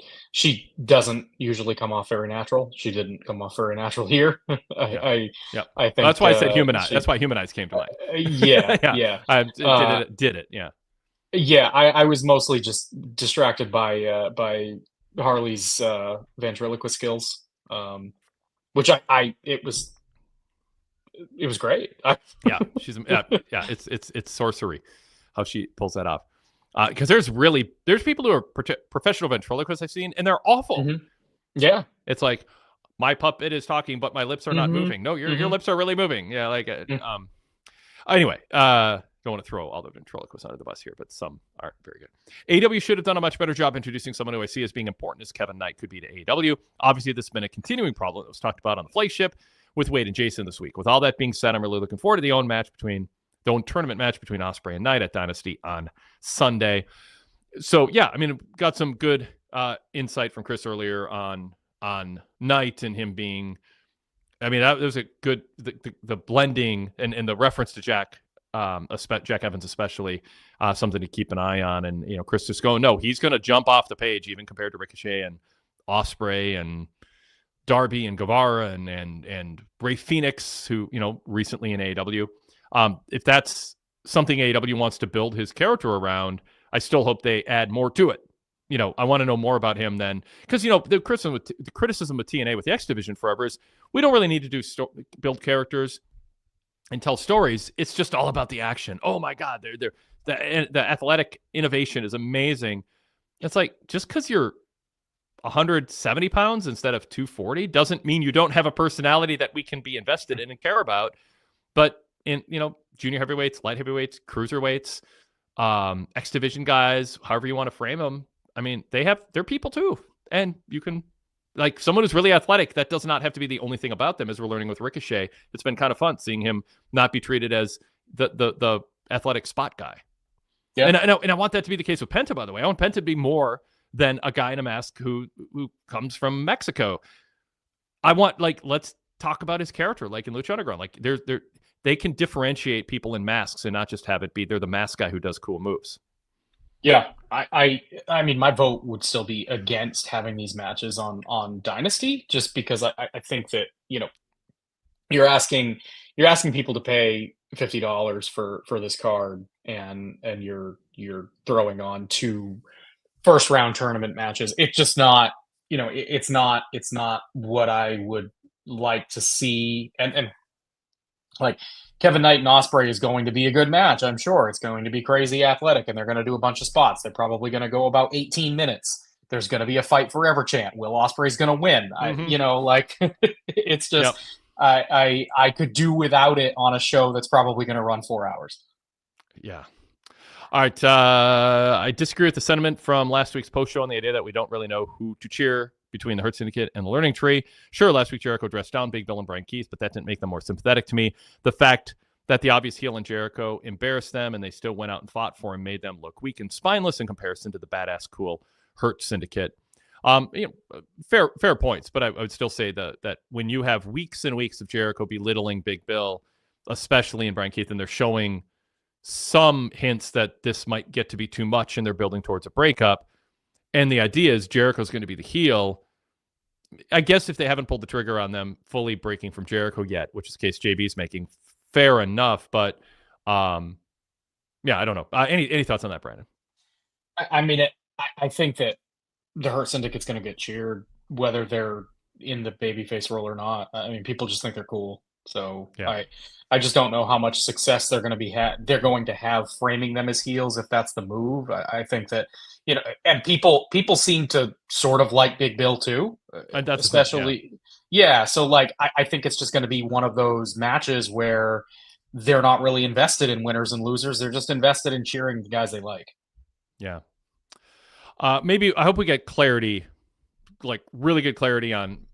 S2: doesn't usually come off very natural. She didn't come off very natural here. I think
S1: that's why I said humanize. That's why humanize came to mind.
S2: Yeah.
S1: Did it. Yeah.
S2: Yeah, I was mostly just distracted by Harley's ventriloquist skills, which it was great. It's
S1: sorcery how she pulls that off. Because there's people who are professional ventriloquists I've seen, and they're awful.
S2: Mm-hmm. Yeah,
S1: it's like my puppet is talking, but my lips are not moving. No, your lips are really moving. Yeah, anyway. Don't want to throw all the ventriloquists under the bus here, but some aren't very good. AEW should have done a much better job introducing someone who I see as being important as Kevin Knight could be to AEW. Obviously, this has been a continuing problem that was talked about on the flagship with Wade and Jason this week. With all that being said, I'm really looking forward to the own tournament match between Ospreay and Knight at Dynasty on Sunday. So, yeah, I mean, got some good insight from Chris earlier on Knight and him being, I mean, that was a good, the blending and the reference to Jack Evans especially, something to keep an eye on. And Chris just going, no, he's going to jump off the page even compared to Ricochet and Ospreay and Darby and Guevara and Rey Fenix, who recently in AEW. If that's something AEW wants to build his character around, I still hope they add more to it. I want to know more about him then, because the criticism with TNA with the X Division forever is we don't really need to do build characters and tell stories. It's just all about the action. Oh my God, the athletic innovation is amazing. It's like, just because you're 170 pounds instead of 240 doesn't mean you don't have a personality that we can be invested in and care about. But in junior heavyweights, light heavyweights, cruiserweights, X Division guys, however you want to frame them. I mean, they're people too. And you can, like, someone who's really athletic, that does not have to be the only thing about them, as we're learning with Ricochet. It's been kind of fun seeing him not be treated as the athletic spot guy. Yeah. And I want that to be the case with Penta, by the way. I want Penta to be more than a guy in a mask who comes from Mexico. I want, like, let's talk about his character, like in Lucha Underground. Like, they can differentiate people in masks and not just have it be they're the mask guy who does cool moves.
S2: Yeah, I mean, my vote would still be against having these matches on Dynasty, just because I think that, you know, you're asking people to pay $50 for this card, and you're throwing on 2 first round tournament matches. It's just not, you know, it's not what I would like to see. And like, Kevin Knight and Ospreay is going to be a good match. I'm sure it's going to be crazy athletic, and they're going to do a bunch of spots. They're probably going to go about 18 minutes. There's going to be a fight forever chant. Will Ospreay's going to win? You know, like, it's just, I could do without it on a show that's probably going to run 4 hours.
S1: Yeah. All right. I disagree with the sentiment from last week's post show on the idea that we don't really know who to cheer between the Hurt Syndicate and the Learning Tree. Sure, last week Jericho dressed down Big Bill and Brian Keith, but that didn't make them more sympathetic to me. The fact that the obvious heel in Jericho embarrassed them and they still went out and fought for him made them look weak and spineless in comparison to the badass, cool Hurt Syndicate. You know, fair points, but I would still say that when you have weeks and weeks of Jericho belittling Big Bill, especially in Brian Keith, and they're showing some hints that this might get to be too much and they're building towards a breakup, and the idea is Jericho's going to be the heel. I guess if they haven't pulled the trigger on them fully breaking from Jericho yet, which is the case JB's making, fair enough. But yeah, I don't know. Any thoughts on that, Brandon?
S2: I mean, I think that the Hurt Syndicate's going to get cheered, whether they're in the babyface role or not. I mean, people just think they're cool. So yeah. I just don't know how much success they're going to be they're going to have framing them as heels if that's the move. I think that, you know, and people seem to sort of like Big Bill too, especially. Yeah. So, like, I think it's just going to be one of those matches where they're not really invested in winners and losers. They're just invested in cheering the guys they like.
S1: Yeah. Maybe I hope we get clarity, like really good clarity on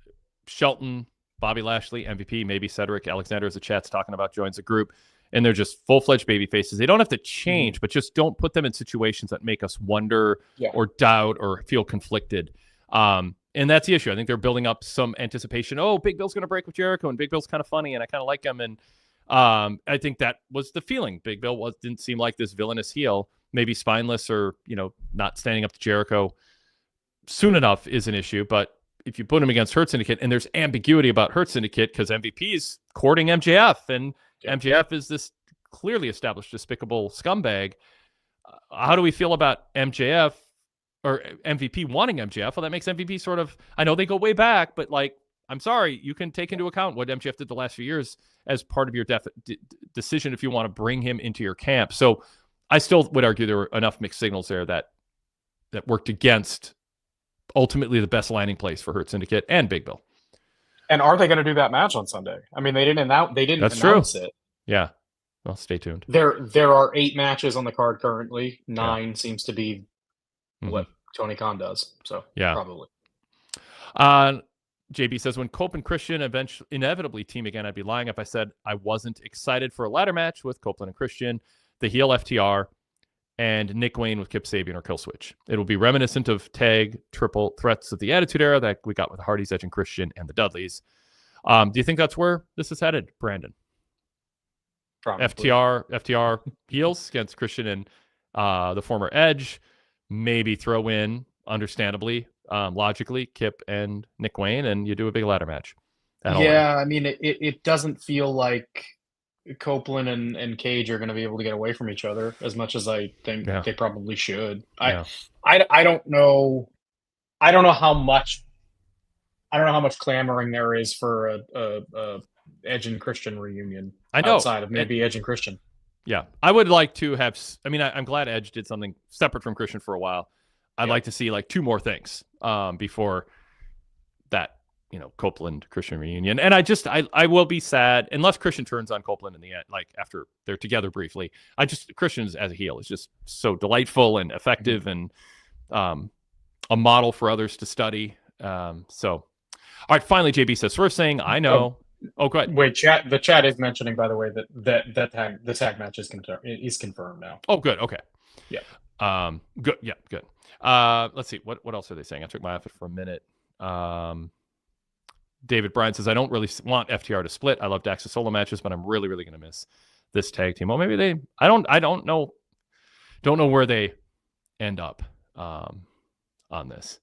S1: Shelton, Bobby Lashley, MVP, maybe Cedric Alexander, as the chat's talking about, joins the group, and they're just full-fledged baby faces. They don't have to change, but just don't put them in situations that make us wonder or doubt or feel conflicted. And that's the issue. I think they're building up some anticipation. Oh, Big Bill's going to break with Jericho, and Big Bill's kind of funny, and I kind of like him. And I think that was the feeling. Big Bill didn't seem like this villainous heel, maybe spineless or, you know, not standing up to Jericho soon enough is an issue, but if you put him against Hurt Syndicate, and there's ambiguity about Hurt Syndicate because MVP is courting MJF, and MJF is this clearly established despicable scumbag. How do we feel about MJF or MVP wanting MJF? Well, that makes MVP sort of, I know they go way back, but, like, I'm sorry, you can take into account what MJF did the last few years as part of your decision if you want to bring him into your camp. So I still would argue there were enough mixed signals there that worked against ultimately the best landing place for Hurt Syndicate and Big Bill.
S2: And are they going to do that match on Sunday? I mean, they didn't announce it.
S1: Yeah. Well, stay tuned.
S2: There are 8 matches on the card currently. 9 seems to be what Tony Khan does. So probably.
S1: JB says, when Cope and Christian inevitably team again, I'd be lying if I said I wasn't excited for a ladder match with Copeland and Christian, the heel FTR, and Nick Wayne with Kip Sabian or Killswitch. It'll be reminiscent of tag triple threats of the Attitude Era that we got with the Hardys, Edge and Christian, and the Dudleys. Do you think that's where this is headed, Brandon? Probably. FTR heels against Christian and the former Edge. Maybe throw in, understandably, logically, Kip and Nick Wayne, and you do a big ladder match.
S2: Yeah, I mean, it doesn't feel like Copeland and Cage are going to be able to get away from each other as much as I think they probably should. I don't know. I don't know how much clamoring there is for a Edge and Christian reunion.
S1: I know,
S2: outside of maybe Edge and Christian.
S1: Yeah, I would like to have. I mean, I'm glad Edge did something separate from Christian for a while. I'd like to see like 2 more things before that Copeland Christian reunion. And I will be sad unless Christian turns on Copeland in the end, like after they're together briefly. Christian's as a heel is just so delightful and effective and a model for others to study. All right, finally, JB says, Swerve saying, I know. Oh, go ahead.
S2: Wait, the chat is mentioning, by the way, that the tag match is confirmed now.
S1: Oh, good. Okay.
S2: Yeah.
S1: Good. Yeah, good. Let's see. What else are they saying? I took my outfit for a minute. David Bryan says, I don't really want FTR to split. I love Dax's solo matches, but I'm really, really going to miss this tag team. Well, maybe I don't know where they end up on this.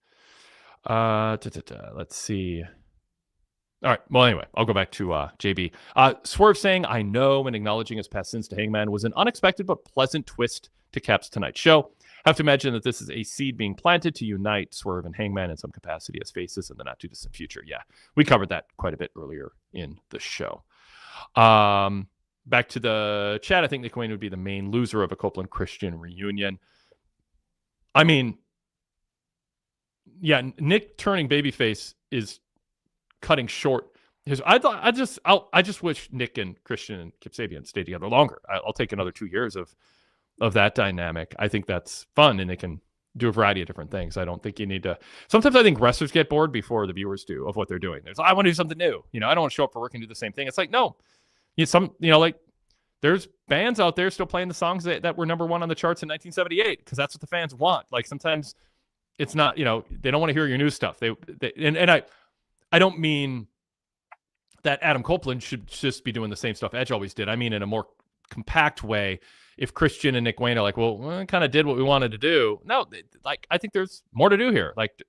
S1: Let's see. All right. Well, anyway, I'll go back to JB. Swerve saying, I know, and acknowledging his past sins to Hangman was an unexpected but pleasant twist to Cap's tonight's show. Have to imagine that this is a seed being planted to unite Swerve and Hangman in some capacity as faces in the not too distant future. Yeah, we covered that quite a bit earlier in the show. Back to the chat. I think Nick Wayne would be the main loser of a Copeland Christian reunion. I mean, yeah, Nick turning babyface is cutting short his. I just wish Nick and Christian and Kip Sabian stay together longer. I'll take another 2 years of that dynamic. I think that's fun, and they can do a variety of different things. I don't think you need to. Sometimes I think wrestlers get bored before the viewers do of what they're doing. I want to do something new. I don't want to show up for work and do the same thing. It's like, no, like there's bands out there still playing the songs that were number one on the charts in 1978 because that's what the fans want. Like sometimes it's not, they don't want to hear your new stuff. I don't mean that Adam Copeland should just be doing the same stuff Edge always did. I mean in a more compact way. If Christian and Nick Wayne are like, well, we kind of did what we wanted to do. No, like I think there's more to do here. Like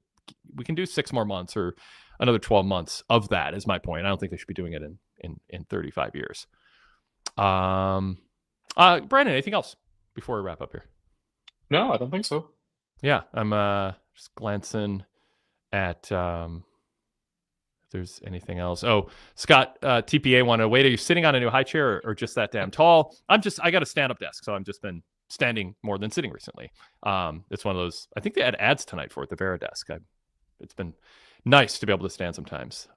S1: we can do 6 more months or another 12 months of that is my point. I don't think they should be doing it in 35 years. Brandon, anything else before we wrap up here?
S2: No, I don't think so.
S1: Yeah, I'm just glancing at if there's anything else. Oh, Scott TPA wanted to wait. Are you sitting on a new high chair or just that damn tall? I got a stand-up desk, so I've just been standing more than sitting recently. It's one of those. I think they had ads tonight for it, the Vera desk. It's been nice to be able to stand sometimes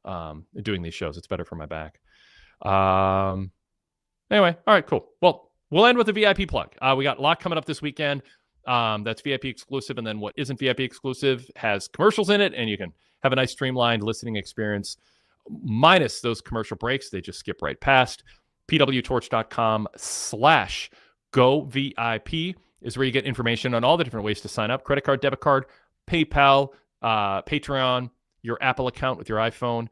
S1: doing these shows. It's better for my back. Anyway, all right, cool. Well, we'll end with a VIP plug. We got a lot coming up this weekend. That's VIP exclusive, and then what isn't VIP exclusive has commercials in it, and you can have a nice streamlined listening experience minus those commercial breaks. They just skip right past. PWTorch.com/GoVIP is where you get information on all the different ways to sign up: credit card, debit card, PayPal, Patreon, your Apple account with your iPhone,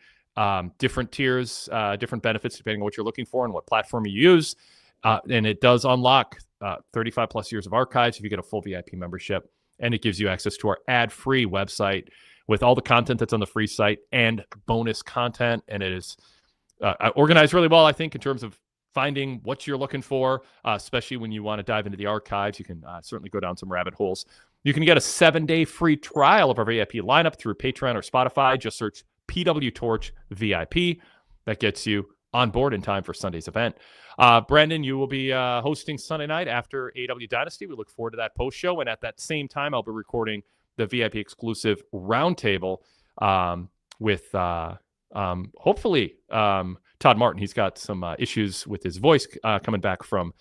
S1: different tiers, different benefits depending on what you're looking for and what platform you use. And it does unlock 35 plus years of archives if you get a full VIP membership. And it gives you access to our ad-free website with all the content that's on the free site and bonus content. And it is organized really well, I think, in terms of finding what you're looking for, especially when you want to dive into the archives. You can certainly go down some rabbit holes. You can get a 7-day free trial of our VIP lineup through Patreon or Spotify. Just search PWTorch VIP. That gets you on board in time for Sunday's event. Brandon, you will be hosting Sunday night after AEW Dynasty. We look forward to that post show. And at that same time, I'll be recording the VIP exclusive roundtable with hopefully Todd Martin. He's got some issues with his voice coming back from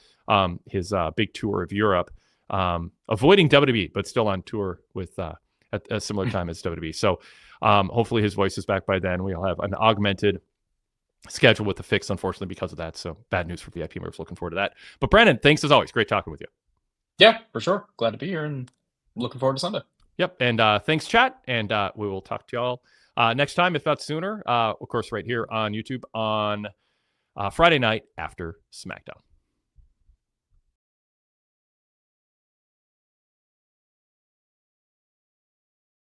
S1: his big tour of Europe, avoiding WWE, but still on tour with at a similar time as WWE. So hopefully his voice is back by then. We'll have an augmented schedule with the fix, unfortunately, because of that. So bad news for VIP members. Looking forward to that. But Brandon, thanks as always. Great talking with you.
S2: Yeah, for sure. Glad to be here and looking forward to Sunday.
S1: Yep. And thanks, chat. And we will talk to y'all next time, if not sooner. Of course, right here on YouTube on Friday night after SmackDown.